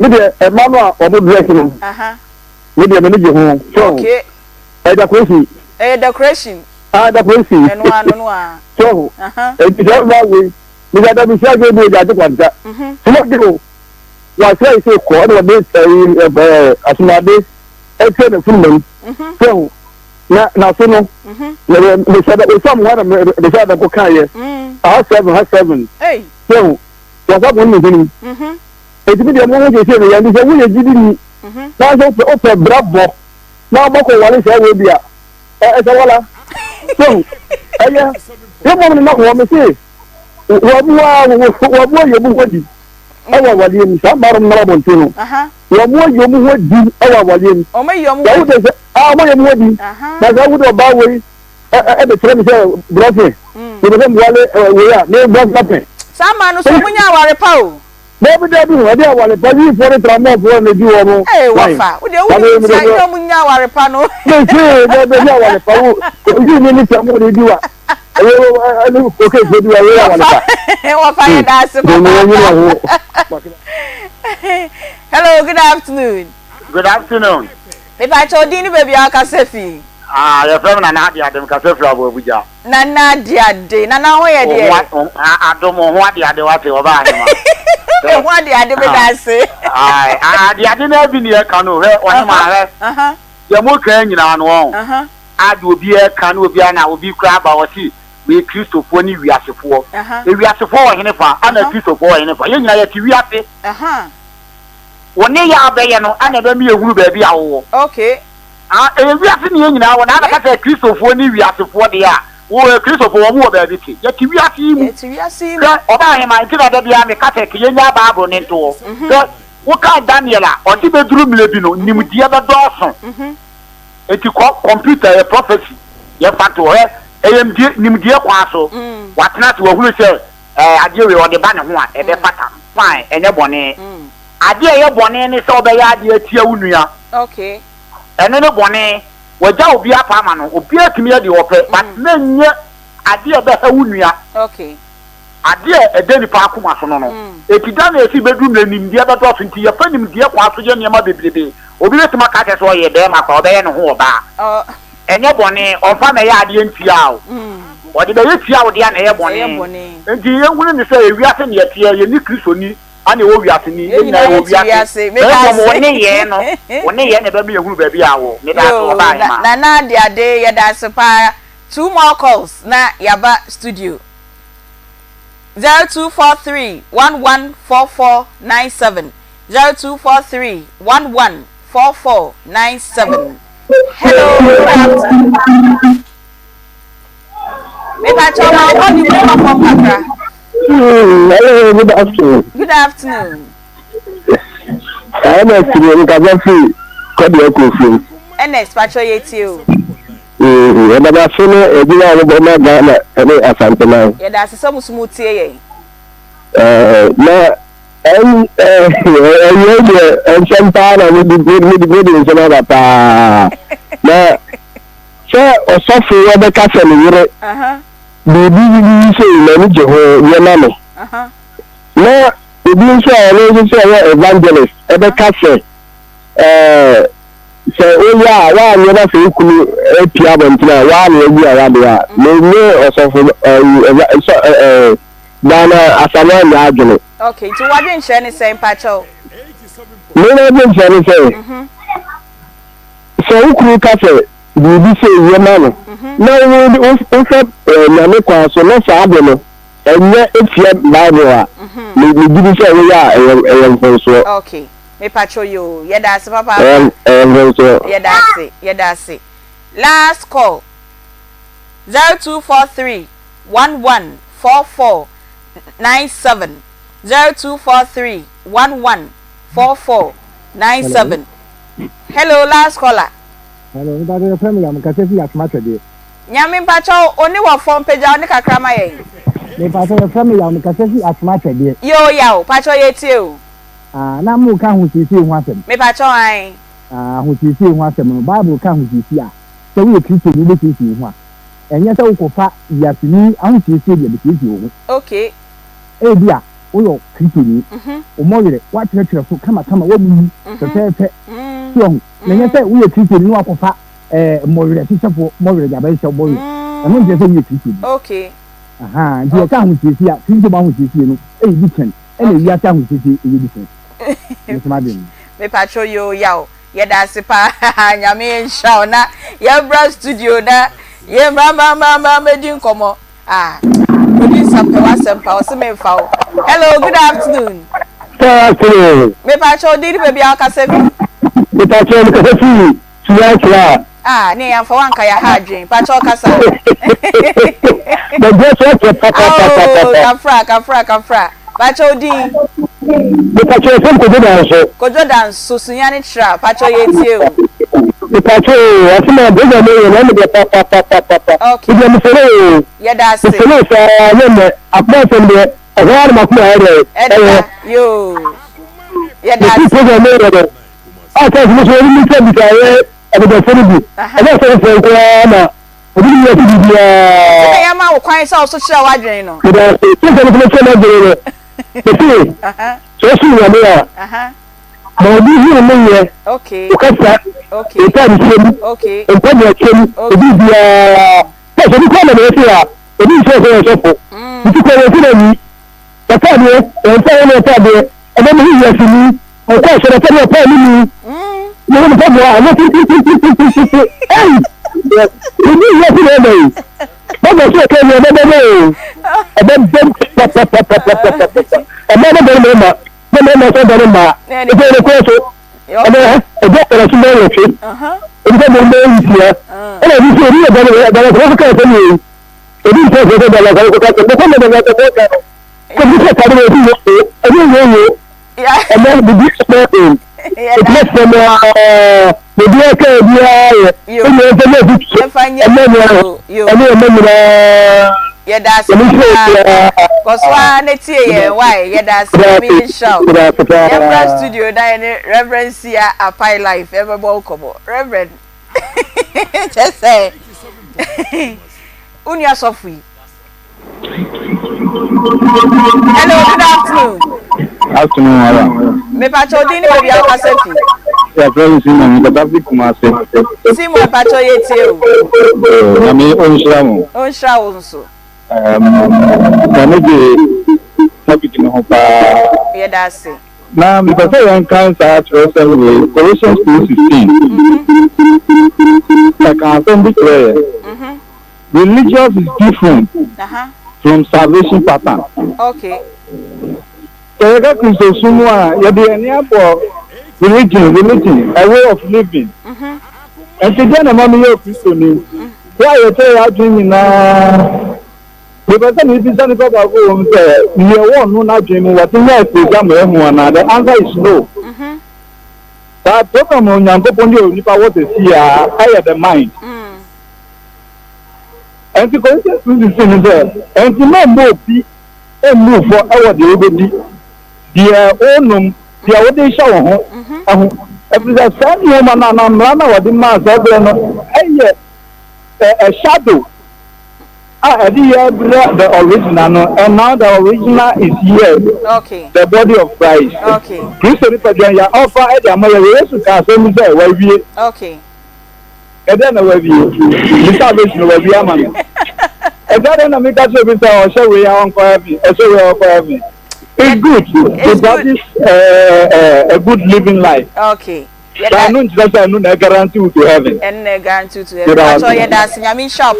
Speaker 8: mi de ẹ̀ma náà ọmọ dírẹ́sì nù mi de ẹ̀ma ní jẹ hun ṣọ́ọ̀hún
Speaker 2: decoration
Speaker 8: decoration
Speaker 2: ẹnu a
Speaker 8: ṣọ́ọ̀hún ìjọba bá wẹ̀ mi de ẹ̀dá mi ṣe àgbẹ̀ mi ìjà àti pàdé ṣùgbọ́n kí o wà sí ẹ̀ṣẹ̀ kọ́ ọ́ ní wọ́n dé àtúnadé ẹ̀ṣẹ̀ ní fún mi ṣọ́ọ̀hún na so no me said that some one me said that ko kan ye ha 7 so was up one meeting e ti bi de mo wo je se me ya ni se wo ye gidi ni na so o pe bravo na mo ko wale se wo bia e se wala so aya ye mo ni na ko me se wo bu ye bu wodi awa wale ni sa marum na bo ntino wo mo ye mu wodi awa wale ni
Speaker 2: o me ye mu
Speaker 8: mo ye mu wodi na za wudo ba we e be tere mi se brofin e be mo wale we ya me brof nape
Speaker 2: sama no so munya aware pa o
Speaker 8: me bi de bi wo de aware pa yi for tra mo for na bi wo mo
Speaker 2: eh wa fa wo de wo sa yo munya aware pa no
Speaker 8: me se de aware pa wo ji ni tra mo de bi wa okay so di wa we aware pa
Speaker 2: wa fa ya da se hello good afternoon
Speaker 9: good afternoon
Speaker 2: if I told you baby aka sefi
Speaker 9: your friend na dia dem ka sefi abo Abuja
Speaker 2: na dia de na ho ye de
Speaker 9: adom ho dia de wa te oba ahema
Speaker 2: ho dia de be da se
Speaker 9: dia de na bi ni e ka no he ohema he ye mo kan nyina no won ade obi e ka no obi ana obi kura ba wo ti we Christopher ni wiasefo e wiasefo wo hene fa ana Christopher wo hene fa ye nyina ye ti wiase woni ya abeye no ana ba mi ehuru ba bi awo
Speaker 2: okay
Speaker 9: e wiase ni nyina wo na aka ta Christopher ni wiasefo de a wo Christopher wo mo ba bi ti ye ti wiase mu oba he man ti da bia me ka ta ke ye nya Bible ni to wo ka Daniela o ti be duru mle bi no nimdie be doso eti computer e prophecy ye fato he eyemdie nimdie kwa so watena to wo huru se ade we o de ba ne ho a e be fata fine enye bone ade ye bone ni so be ya ade atia wunua
Speaker 2: okay
Speaker 9: ene ne bone waja obi apa ma no obi atumi ade ope but na nye ade e be ha wunua
Speaker 2: okay
Speaker 9: ade e de ni pa akoma so no ekida na esi bedu na nimdie be do so nti ye fa nimdie kwa so je niam bebrebe obi le tuma ka te so ye de ma kwa obe ye no ho oba enye bone onfa na ya ade ntia o wodi be ye tia wo de na ye bone nti ye hunu ni se ewiase ne ye tia ye ni Kristo ni ani wo wiase ni ye na wo wiase me ba mo ne ye no woni ye na ba mi ehunu ba bi awo me da so ba ma
Speaker 2: na de ade ye da so pa 2 more calls na yaba studio 0243 114497 0243 114497 hello good afternoon me ba choma o di mo from Accra
Speaker 8: hello good afternoon
Speaker 2: good afternoon
Speaker 8: I'm a student of Anty Kodia Kofi
Speaker 2: NS pacho yeti o
Speaker 8: and I feel a bit of a Ghana and a Santana
Speaker 2: yeah that's some smooth tie
Speaker 8: na and some part of the good in some other pa na so or suffer where the castle you the say let me go your name na the being so evangelist at the castle sɛ woyɛ a woanyɛ na sɛ wokunu apia abɔnten a woane agu a wade a menye ɔsɔfo dana asama anya adwene.
Speaker 2: Okay, to what in share is saying Pacho?
Speaker 8: Mena dwen sɛ ne sɛ sɛ wokunu ka sɛ biribi sɛ ɛyɛ ma no na wohwɛ nyame kwan so na saa ade no ɛnyɛ ɛtia bible a megidi sɛ woyɛ a ɛyɛ mfonsoɔ.
Speaker 2: Okay, me Pacho you yɛda ase papa yɛda ase. Last call 0243 1144 97 0243 114497. Hello, last caller.
Speaker 10: Hello, ndade family am kase fi atuma twede.
Speaker 2: Nyame mpacho oni wo phone page oni kakra ma yen.
Speaker 10: Me pacho family am kase fi atuma twede.
Speaker 2: Yo yawo, pacho yetie o.
Speaker 10: Na mu ka hu sisi hu asem.
Speaker 2: Me pacho an.
Speaker 10: Hu sisi hu asem no Bible ka hu sisi a. Se wo Kristo ni be sisi hu a. Enye se wo kofa yasini ahu sisi de be sisi hu.
Speaker 2: Okay.
Speaker 10: Bia wo Kristo ni. Omo yere wa tire so kama wo mu pepe. So na se wo Kristo ni wa kofa mo yere sisefo mo yere ja ba se bo yi. Eno je se wo Kristo ni.
Speaker 2: Okay.
Speaker 10: Ndi ka hu sisi a Kristo ba hu sisi no different. Ene wi ata hu sisi different.
Speaker 2: Me pacho yo yawo yɛda ase pa nyame nshaw na yɛbra studio na yɛmra medi nkomo odi sampe wasempa osememfa wo. Hello, good afternoon. Me pacho didi baby akase bi.
Speaker 8: Me pacho akase fi suya
Speaker 2: ne yamfa wanka ya ha adwen pacho kasa. Kafra pacho di
Speaker 8: pacho sem
Speaker 2: kojo danso sunyane tra pacho yetie o.
Speaker 8: Pacho asema bega me na me de pa.
Speaker 2: Okay.
Speaker 8: Ibe me fere.
Speaker 2: Yeda se.
Speaker 8: Fere sa ne akwa sembe agwar makuma ere.
Speaker 2: Yo. Yeda se.
Speaker 8: Bega me de. Aka mo so ni tse bitaye abeda fere bi. Aba fere fere kwa na. Obi ni yati bi ya.
Speaker 2: Ya ma wo kwan sa so kira wadwen no.
Speaker 8: Yeda se. Tse ne ko na de. Beti. So su ya me ya. Ma obi hi me ye.
Speaker 2: Okay.
Speaker 8: Ukasa.
Speaker 2: Okay. Okay.
Speaker 8: Obi bia. So ni kwa na me ya. Obi so fo. Ti ko le ti ni. Papa ni o fa ni pa de. Ebe mi yi asini. O ko so de pa ni. Mo ni pa mo a no ti. Ei. Ni yi asini e. Baba so ke ni ebe. Ebe dem pa. Ebe dem ma. Dem so dem ma. Ebe ko so. Ebe ko so mo le. Ebe mo yi ya. Ebe ni so ni da ko ka ni. Ebi nse fese da la ko ka ko ko me da ko ka ko bi se ka do ebi yo e me bi se in it makes them the dia ka dia e me se me bi e me
Speaker 2: ye da se ko swa na tie ye why ye da se me show ye studio da ni reverend sia apai life e be bo kobo reverend just say Unia Sophie. Hello, good afternoon.
Speaker 11: Afternoon, Ara.
Speaker 2: Me pacho dini baby akasefi.
Speaker 11: Ya very Simon, the traffic kumase.
Speaker 2: Simon pacho yete o.
Speaker 11: Na me onshramu.
Speaker 2: Onshramu nso.
Speaker 11: Na me de topic no pa.
Speaker 2: Ye da se.
Speaker 11: Na me pese yan cancer trouble with Colossians 2:16. Like I be clear. Religious is different from salvation pattern.
Speaker 2: Okay.
Speaker 11: So you Christo sumwa you be any about religion, a way of living. And today na mama you Christo ni. Why you say you dream na the person is saying go say you want no na dream what you program e na the answer is no. That program on Yankopon dey nipa what they see higher the mind. And the consequence is there. And the no more be a move for our day. Dear own, dear what they show home. Every Sunday, woman and run over the mass of a shadow. the original, no, and now the original is here.
Speaker 2: Okay.
Speaker 11: The body of Christ.
Speaker 2: Okay.
Speaker 11: Christ is the offer at the American Castle.
Speaker 2: Okay.
Speaker 11: And then I will be the salvation will be a man. And then I make a service or so we are on fire. It's good. That is a good living life.
Speaker 2: Okay.
Speaker 11: I know just I know a guarantee to heaven.
Speaker 2: And a guarantee to heaven. So yeah, that's in your shop.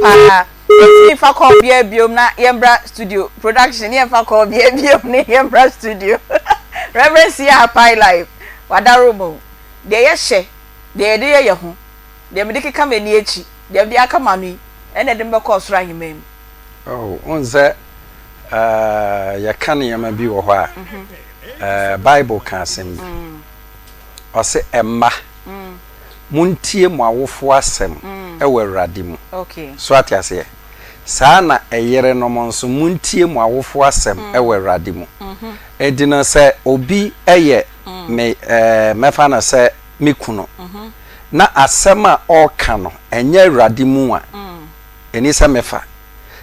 Speaker 2: If I call be a biome na Yembra studio production, if I call be a biome na Yembra studio. Reverend see her pie life. Wadaromo. They yeshe. They dey yehu. They medike come eni echi. They dey aka mami. Ene dem be course ra himem.
Speaker 12: Oh, onze ya kan yema bi wo ho a. Bible kan asem. Ose emma. Muntie mu awofo asem ewe Awurade mu.
Speaker 2: Okay.
Speaker 12: So atiase. Saa na eyere no monso muntie mu awofo asem ewe Awurade mu. Edina se obi eye me mefa na se mikuno. Na asema oka no enye Awurade mu a. Eni se mefa.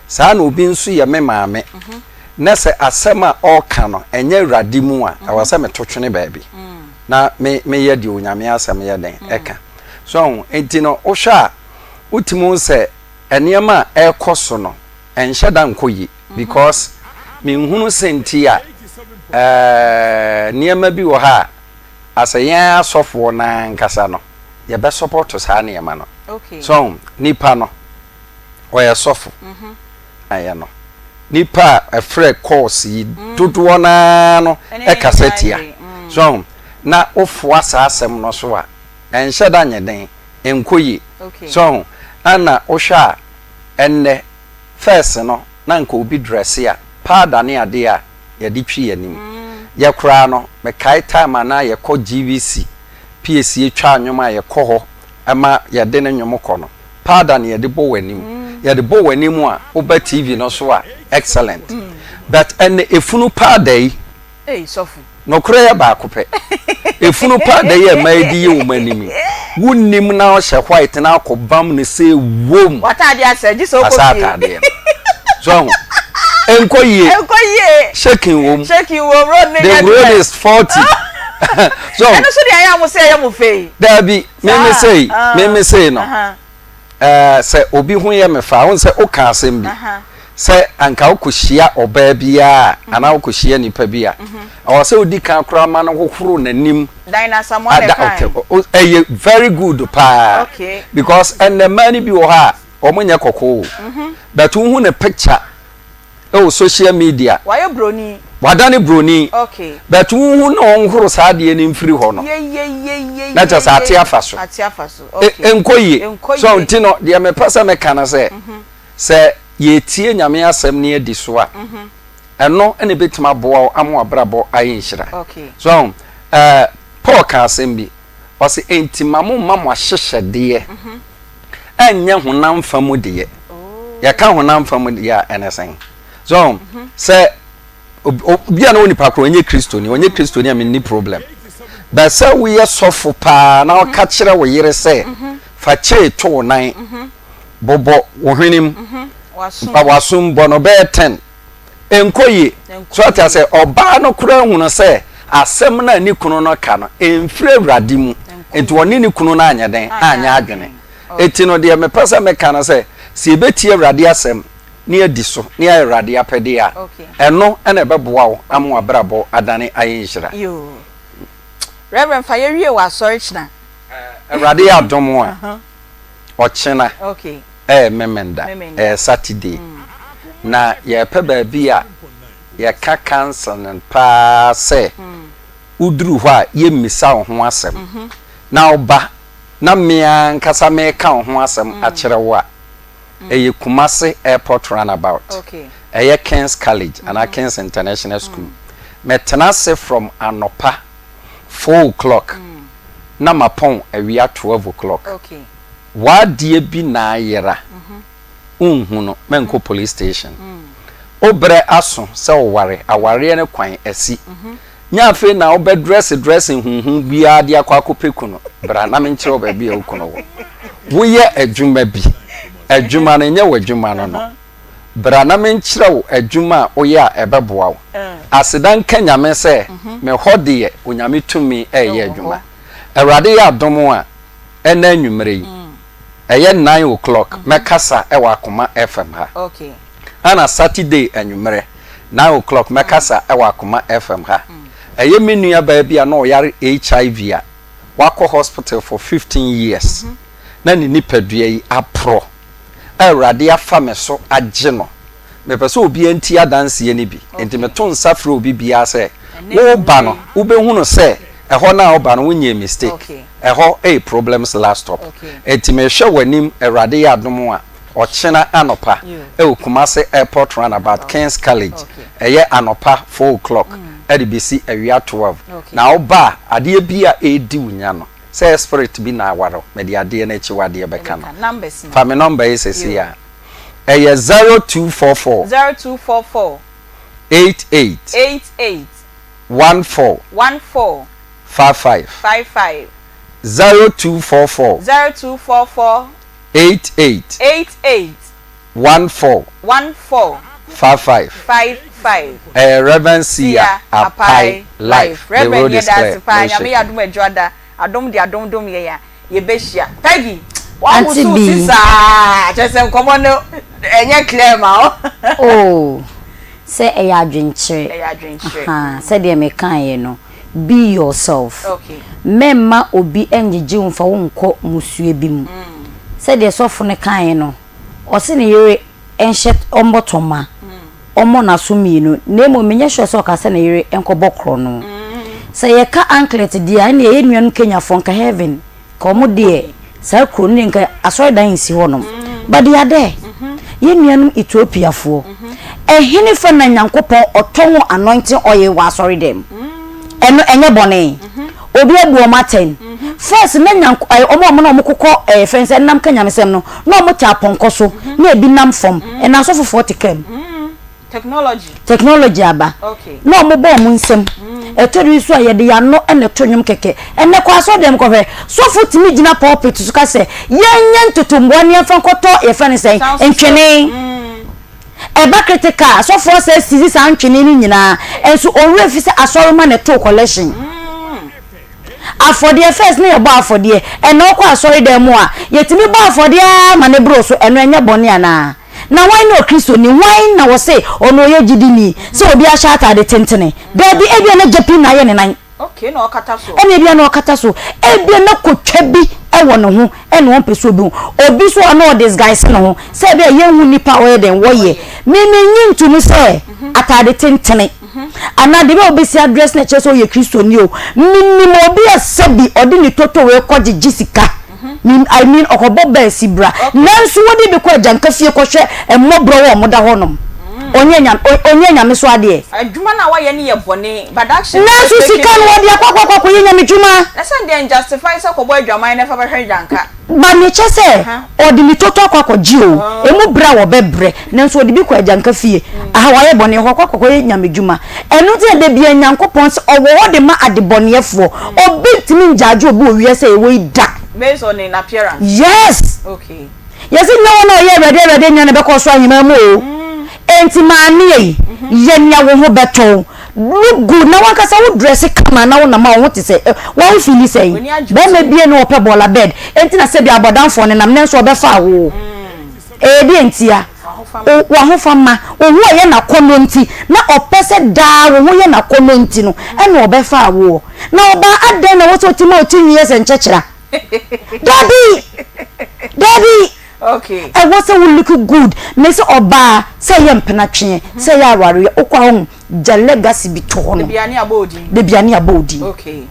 Speaker 12: Saa na obi nso ye me maame. Na se asema oka no enye Awurade mu a, awase metotwene baabi. Na me ye di onyame asem ye den eka. So entino ohwa utimu se enema ekoso no enhyeda nkoyi because me nhunu senti a niema bi wo ha asayen asofo na nkasa no ye be support sa niema no.
Speaker 2: Okay.
Speaker 12: So nipa no oya sofo aye no nipa afre course yi dodo na no ekasetia. So na ofo asa asem no so a enhyeda nyeden enkoyi. So ana ohwa enne first no na nko obi dress ya pada ne ade a ye de twi yanim ye kura no me kai time na ye ko GVC PSC etwa anwoma ye ko ho ama ye de ne nwom ko no pada ne ye de bo wanim ye de bo wanim a oba TV no so a excellent but enne efunu pada yi
Speaker 2: sofu
Speaker 12: no kura ya ba kope efunu pada ye maidi ye umanimi wunnim na o hye white na akobam ne se wom
Speaker 2: watade asaji so ko
Speaker 12: fi so enkoye shaking wom
Speaker 2: road
Speaker 12: the road is 40 so
Speaker 2: and so dey am say am fe
Speaker 12: there be me say no say obi hu ye me fa won say o ka asem bi say anka okohia oba bia ana okohia nipa bia o say odi kan kura ma no hohoro nanim
Speaker 2: dinosaur mo le
Speaker 12: kan very good pa
Speaker 2: okay
Speaker 12: because and the money bi wo ha omonye kokko but hu na picture social media
Speaker 2: why broni
Speaker 12: wadane broni
Speaker 2: okay
Speaker 12: but hu na onhoro saade ni mfiri ho no na just atia faso okay enkoye so ntino de me pesa me kana se yetie nyame asem ne edi so a eno ene betima boa amo abrabo ayinhira
Speaker 2: okay
Speaker 12: so Paul ka asem bi o se entimamu mamo ahyehyede anya honam famu de ya ka honam famu de ya enesen so se bia na oni pakro onye Kristo ni am ni problem but say we are suffer pa na o ka kire wo yire se fa che to nan bobo wo hwenim wasum bono be 10 enkoyi so ata se oba no kura hunu se asem na ni kunu no ka no emfire Awurade mu enti woni ni kunu na anya den anya adwene eti no de me pesa me ka na se ebetie Awurade asem ni adi so ni Awurade apede a eno ena beboa wo amu abrabo adane ayinhira
Speaker 2: yo Reverend Fayewie wa search na
Speaker 12: Awurade adomo a ochena
Speaker 2: okay
Speaker 12: memenda Saturday na ye pe ba bi a ye ka cancer and pa se uduru ho a ye misa wo ho asem na oba na mea nkasa me ka wo ho asem a kire wo a eye Kumasi airport runabout
Speaker 2: okay
Speaker 12: eye King's College and King's International School metena se from anopa 4 o'clock na mapon awia 12 o'clock
Speaker 2: okay
Speaker 12: wadie bi na ayera unhuno menko police station obre aso se aware ne kwan asi nya fe na obe dressing hunhun bia de akwakopeku no bra na menkyere oba bia okuno wo ye adwuma bi adwuma no nya wadwuma no brana menkyerɛw adwuma oya ebeboa asedan kanyame se me hode onyame tumi eye adwuma awrade ya domo a ena anwumre yi eye 9 o'clock mekasa ewa Akoma FM ha
Speaker 2: okay
Speaker 12: ana Saturday anwumre 9 o'clock mekasa ewa Akoma FM ha eye menua ba bia na oyare HIV a wako hospital for 15 years na ni nipadua yi apro awrade afa me so agye no me pese obi anti adanse ye ni bi enti me to nsafre obi bia se wo ba no wo behunu se eho na oba no wonye mistake eho problems last stop enti me hwe wanim awrade ya adom a ochena anopa Kumasi airport runabout Kings College eye anopa 4 o'clock edibisi awia 12 na oba ade bia edi wunya no say spirit bi na awaro me de ade na echi wade beka no fa me number is here eye 0244 88 14 55 0244 88 14 55 Reverend Sia Apai Life
Speaker 2: Reverend Yeda Sipa nyame adom adwada adom de adom ye ya ye behia Peggy
Speaker 3: Anty B
Speaker 2: chesem komo no enye clear ma
Speaker 3: oh say eya adwenkyere say de me kan ye no be yourself
Speaker 2: okay
Speaker 3: memma obi enjeje wonfa wonko musue bi mu say de sofo ne kan ye no o se ne yere enhyet ombotoma omo na so mienu nemo menye hwe so ka se ne yere enkobokro no say ye ka anklet dia na ye nuanu Kenya fonka heaven ka omo de say kro ne nka asori dan si honom but they are there ye nuanu Ethiopia fo ehini fa na Nyankopon oton anointing oil wa asori dem eno enye bone obi ebu o maten first na Nyanko omo na omukokọ fense nam Kenya mesem no na omo cha ponko so na ebi nam fom na so fofo tikem technology aba
Speaker 2: okay
Speaker 3: na omo bo omo nsem etori so ye de ya no ene tonyum keke ene kwa so dem ko fe so futimi gina pulpit so ka se yenye ntotombo ne fa nkoto ye fa ne sen entwene eba critical so for say sisi san twene ni nyina enso onwe fi se asoroma ne to collection afode first na yebo afode ene okwa asori dem a yetimi ba afode ma ne bro so eno enye bone ana na why no Kristo ni why na wo say ono ye gidini so obi a shata de tentene baby ebia na japi na ye ne nan
Speaker 2: okay na okata so
Speaker 3: ene ebia na okata so ebia na kotwa bi ewo no ho ene won peso bi obi so ono disguise no ho say be ye hu nipa wo den wo ye me nyi ntumi say atade tentene ana de be obi si address na cheso ye Kristo ni o minimo obi asabi odi ni toto we koji jisika I mean okobo be sibra nanso wodi be ko ajanka fie ko hwe emmobro wo moda honom onye nyame so ade
Speaker 2: adwuma na waye ne ye bone but action
Speaker 3: nanso sika no wodi akwa ye nyame dwuma
Speaker 2: na say dem justify say ko boy adwuma na fa be hwe janka
Speaker 3: ba me chese odi ni toto akwa ji o emu bra wo bebre nanso odi bi ko ajanka fie waye bone ko ye nyame dwuma enu te de bia Nyankopon se owo de ma ade bonefo obi timi njaje obi owie say we da
Speaker 2: based on in appearance
Speaker 3: yes
Speaker 2: okay
Speaker 3: yes no ye ready nyane be ko so ahima mu o enti maani ye nya wo ho beto look good na wan kasa wo dress kama na wo na ma wo te say wo feel say be me bie no ope bola bed enti na se bi abodan fo ne nam ne so be fa wo bi entia wo ho fama wo ye na kono nti na opese da wo ye na kono nti no e na obe fa wo na oba adan na wo so ti ma otinwi ye se nchechera daddy
Speaker 2: okay
Speaker 3: I was so look good me say oba say ye mpenatwe say ya aware okwa ho ja legacy bi to ho no
Speaker 2: de biane abodi
Speaker 3: okay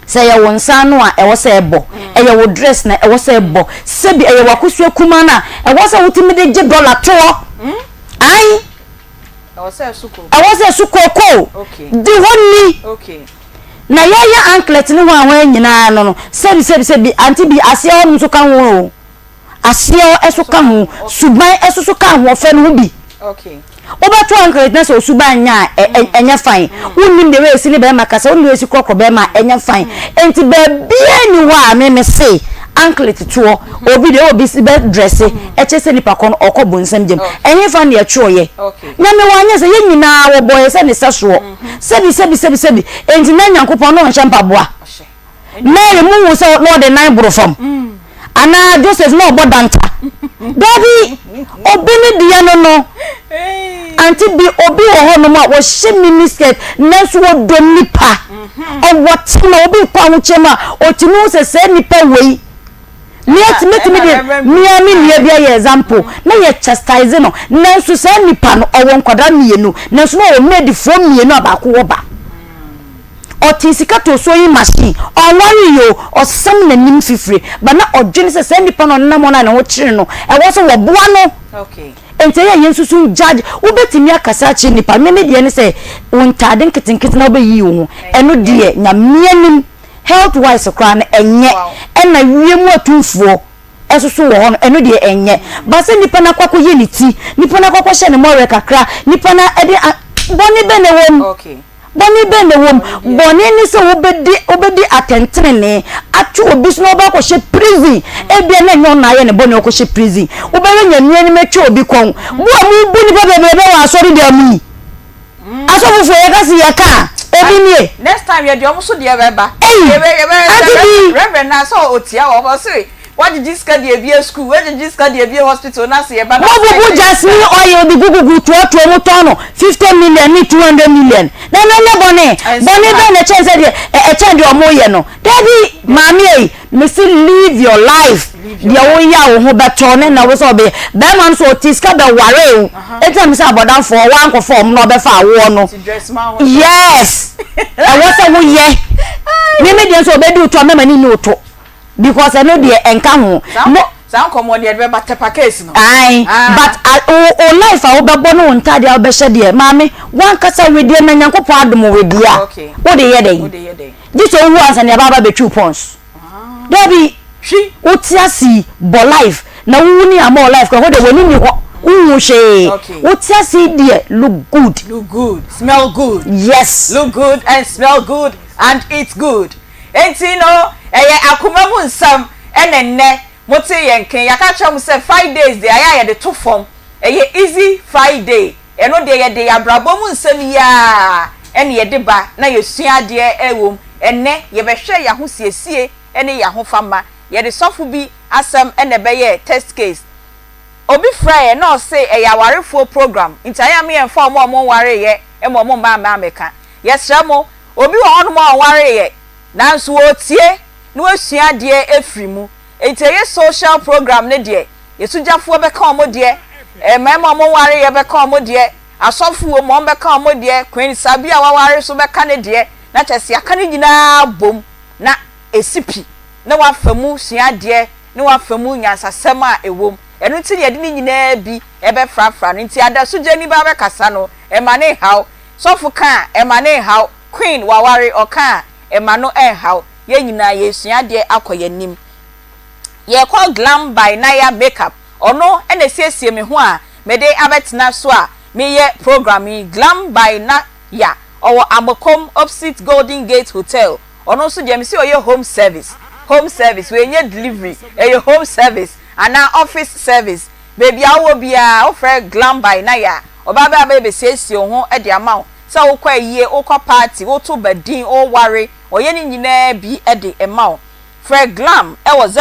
Speaker 3: say ye wonsa no a e wo say ebo e ye wo dress na e wo say ebo se bi e ye wakosu akuma na e wo say wutimi de $1 to ai
Speaker 2: e wo say suko
Speaker 3: ko
Speaker 2: okay
Speaker 3: di honni
Speaker 2: okay
Speaker 3: na ya anklet ni ho awon nyina no sebi Anty B asia won so kan wo asia eso kan ho suban eso so kan ho fe no bi
Speaker 2: okay
Speaker 3: obato anklet na so suban nya enya fine wonim de we si ni be makasa wonim we si krokro be ma enya fine enti be bia ni ho a me say anklet to obi de obi si be dress e chese nipa kon okobo nsem gem enye fa na ye choye nyame wanye se ye nyina wo boye se ne seso sebi enti na nyankopon no hye mpaboa Mary mu wo se no de nan boro fam ana Joseph no bodanta Daddy obi ni dia no Anty bi obi wo ho no ma wo hye miniskirt na so wo do nipa e what na obi kwa wo chema o ti no se nipa wei Let me me be an example. Na ye chastise no. Na so say nipa no owo nkwada mienu. Na so no made from mienu abako oba. O tisika to so yi machine. O worry yo o sam na nim fifre. Ba na odwene say nipa no na mo na ho kire no. E wo so wo boa no. Okay. Ente ye yensusu judge. Wo betimi akasa chi nipa. Me de ne say untade nkitinkiti na obeyi wo ho. Eno de nya mianim health wise kra na enye na wiemu atumfuo esoso wo hono eno de enye ba se nipa na kwakọ ye ni ti nipa na kwakọ hye ne more kakra nipa na ede boni be ne wom okay boni be ne wom boni ni so obedi atentrene atu obi so ba ko hye prison e bia na nyo na ye ne boni ko hye prison obere nya nua ni metwe obi kon bo amu bu ni bebe wa asori de amu aso fu ye ka si ya ka
Speaker 2: next time you do almost the Eba. Reverend na so otia o say what did this can be a school? Where did this can be a hospital? Na say Eba.
Speaker 3: What just me oil the gugu to motono 50 million ni 200 million. Na bone be na chance e change o moye no. Daddy mami me say live your life. Dia wo ya wo ho beto ne na wo so be man so tiska be ware o. Etam say abodan for one ko form no be fa wo no. Yes. I was a wo ye. Me dey so be do to mama ni no to. Because I know the enka ho.
Speaker 2: Some common the be tepa case no.
Speaker 3: Aye. But o life a wo be bo no ntade a wo be hye de. Mami, wan kasa we de na nyankopon adom we dia.
Speaker 2: Okay.
Speaker 3: Wo de ye den. This one answer na baba be 2 pounds. Debi she utiasi bo life na wuni am life ko de woni ni ho wu she utiasi de look good
Speaker 2: smell good
Speaker 3: yes
Speaker 2: look good and smell good and eat good enti no akoma mu nsam enenne mote yenken yaka cham say 5 days dey aya de to form easy Friday eno de ye de abrabo mu nsam ya ene ye de ba na yesua de ewom enne ye behwe ya ho siesie ene ya ho fama ye de sofu bi asem ene be ye test case obi frye na say eyawarefo program intaya me enfa mo ware ye emo ma meka yesra mo obi wo hono mo ware ye nanso otie no asua de efrimu entaye social program ne de yesujafo be ka mo de mema mo ware ye be ka mo de asofu mo be ka mo de queen sabia wa ware so be ka ne de na chese aka ne nyina bom na esipi na wa famu sua de na wa famu nyansasem a ewom enu ti de ni nyina bi ebe frafra nti ada so jeni ba be kasa no e mane haw sofu kan e mane haw queen wa ware oka e mano e haw ye nyina ye sua de akoyanim ye call glam by naya makeup ono ene siesie me ho a me de abetna so a me ye programming glam by naya owo Amokom opposite Golden Gate Hotel ono so je me se oye home service we nye delivery your home service and now office service baby awo bia offer glam by naya obaba baby siesie ho e de amount so wo kwa yie wo kwa party wo to badin o ware oye ni nyina bi e de amount for glam e was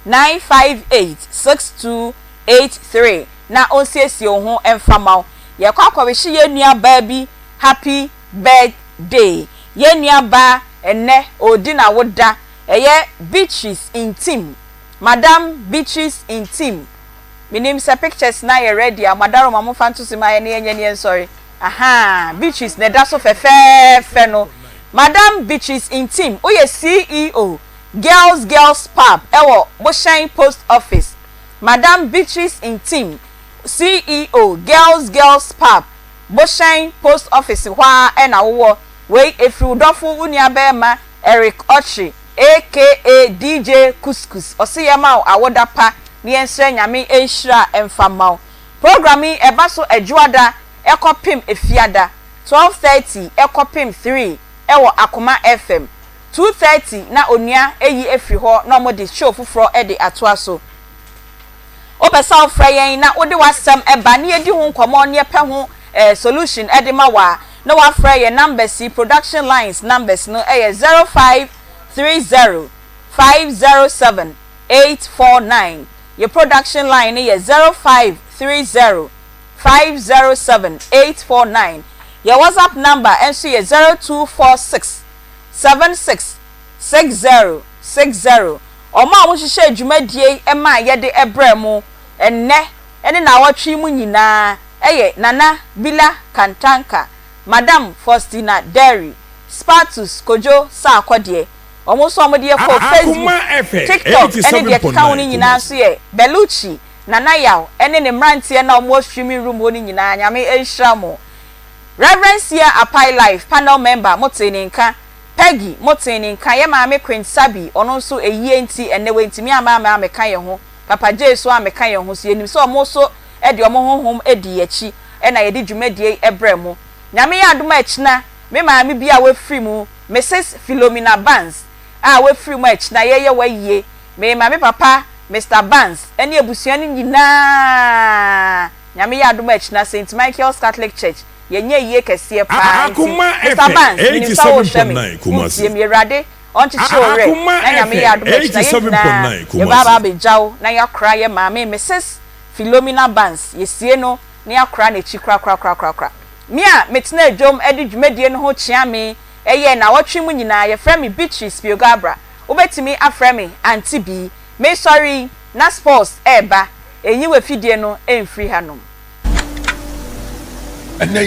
Speaker 2: 020-958-6283 na on siesie ho emfama ye kwa kwa we hye nua ba bi happy birthday ye nua ba enne odi na woda eye Beatrice Intim Madam Beatrice Intim minim se pictures na ye ready a madaro mamu fantasy ma ye ne sorry aha Beatrice ne da so fe no Madam Beatrice Intim o ye CEO Girls Pub ewo Boshan Post Office Madam Beatrice Intim CEO Girls Pub Boshan Post Office hwa e na wo we efru dofo unia bema Eric Ochi aka DJ Couscous osiyama awoda pa ni ensre nyame enhira emfamao programming ebaso adwada ekopim efiada 12:30 ekopim 3 ewo Akoma FM 2:30 na onua eyi efiri ho na mo de show fufuro e de atoa so opesa ofra yen na ode wasem eba na yedi ho nkomo ne pe ho solution e de ma wa na wa fra yen numbers production lines numbers no e 0530 507 849 your production line is 0530 507 849 your WhatsApp number NC is 0246 76 60 60 Oma wo hihye adwumadie e ma ye de ebremu enne ene na awatwe mu nyina eye Nana Bila Kantanka Madam Faustina Derry Spartus Kojo Sakwade omo so omo de for Facebook TikTok ene de account ni nyina so ye Beluchi Nana Yaw ene ne mrantie na omo streaming room woni nyina nyame ehira mo Reverend Sia Apai Life panel member Moteninka Peggy Moteninka ye maame Queen Sabi ono so eyie nti ene wentimi ama ameka ye ho Papa Jesu ameka ye ho so enim so omo so e de omo honhom edi achi e na ye de dwumadie ebremu nyame ya adoma achina me maame bia we free mu Mrs Philomena Banks we free mu achina ye waye me maame papa Mr Banks ene ebusuan nyina nyame ya adoma achina St Michael's Catholic Church yenye ye kese pa Mr Banks 87.9 Kumasi ye mirade onchichore na nyame ya adoma achina 87.9 Kumasi ye baba bejaw na ya kra ye maame Mrs Philomena Banks yesie no na ya kra na chi kra Mia metena adwom edi dwumadie no ho chia me eye na wotwe mu nyina ye frɛ me Beatrice Biogabra obetimi afrɛ me Anty bi me sorry na sports eba enyi we fidie no emfiri hanom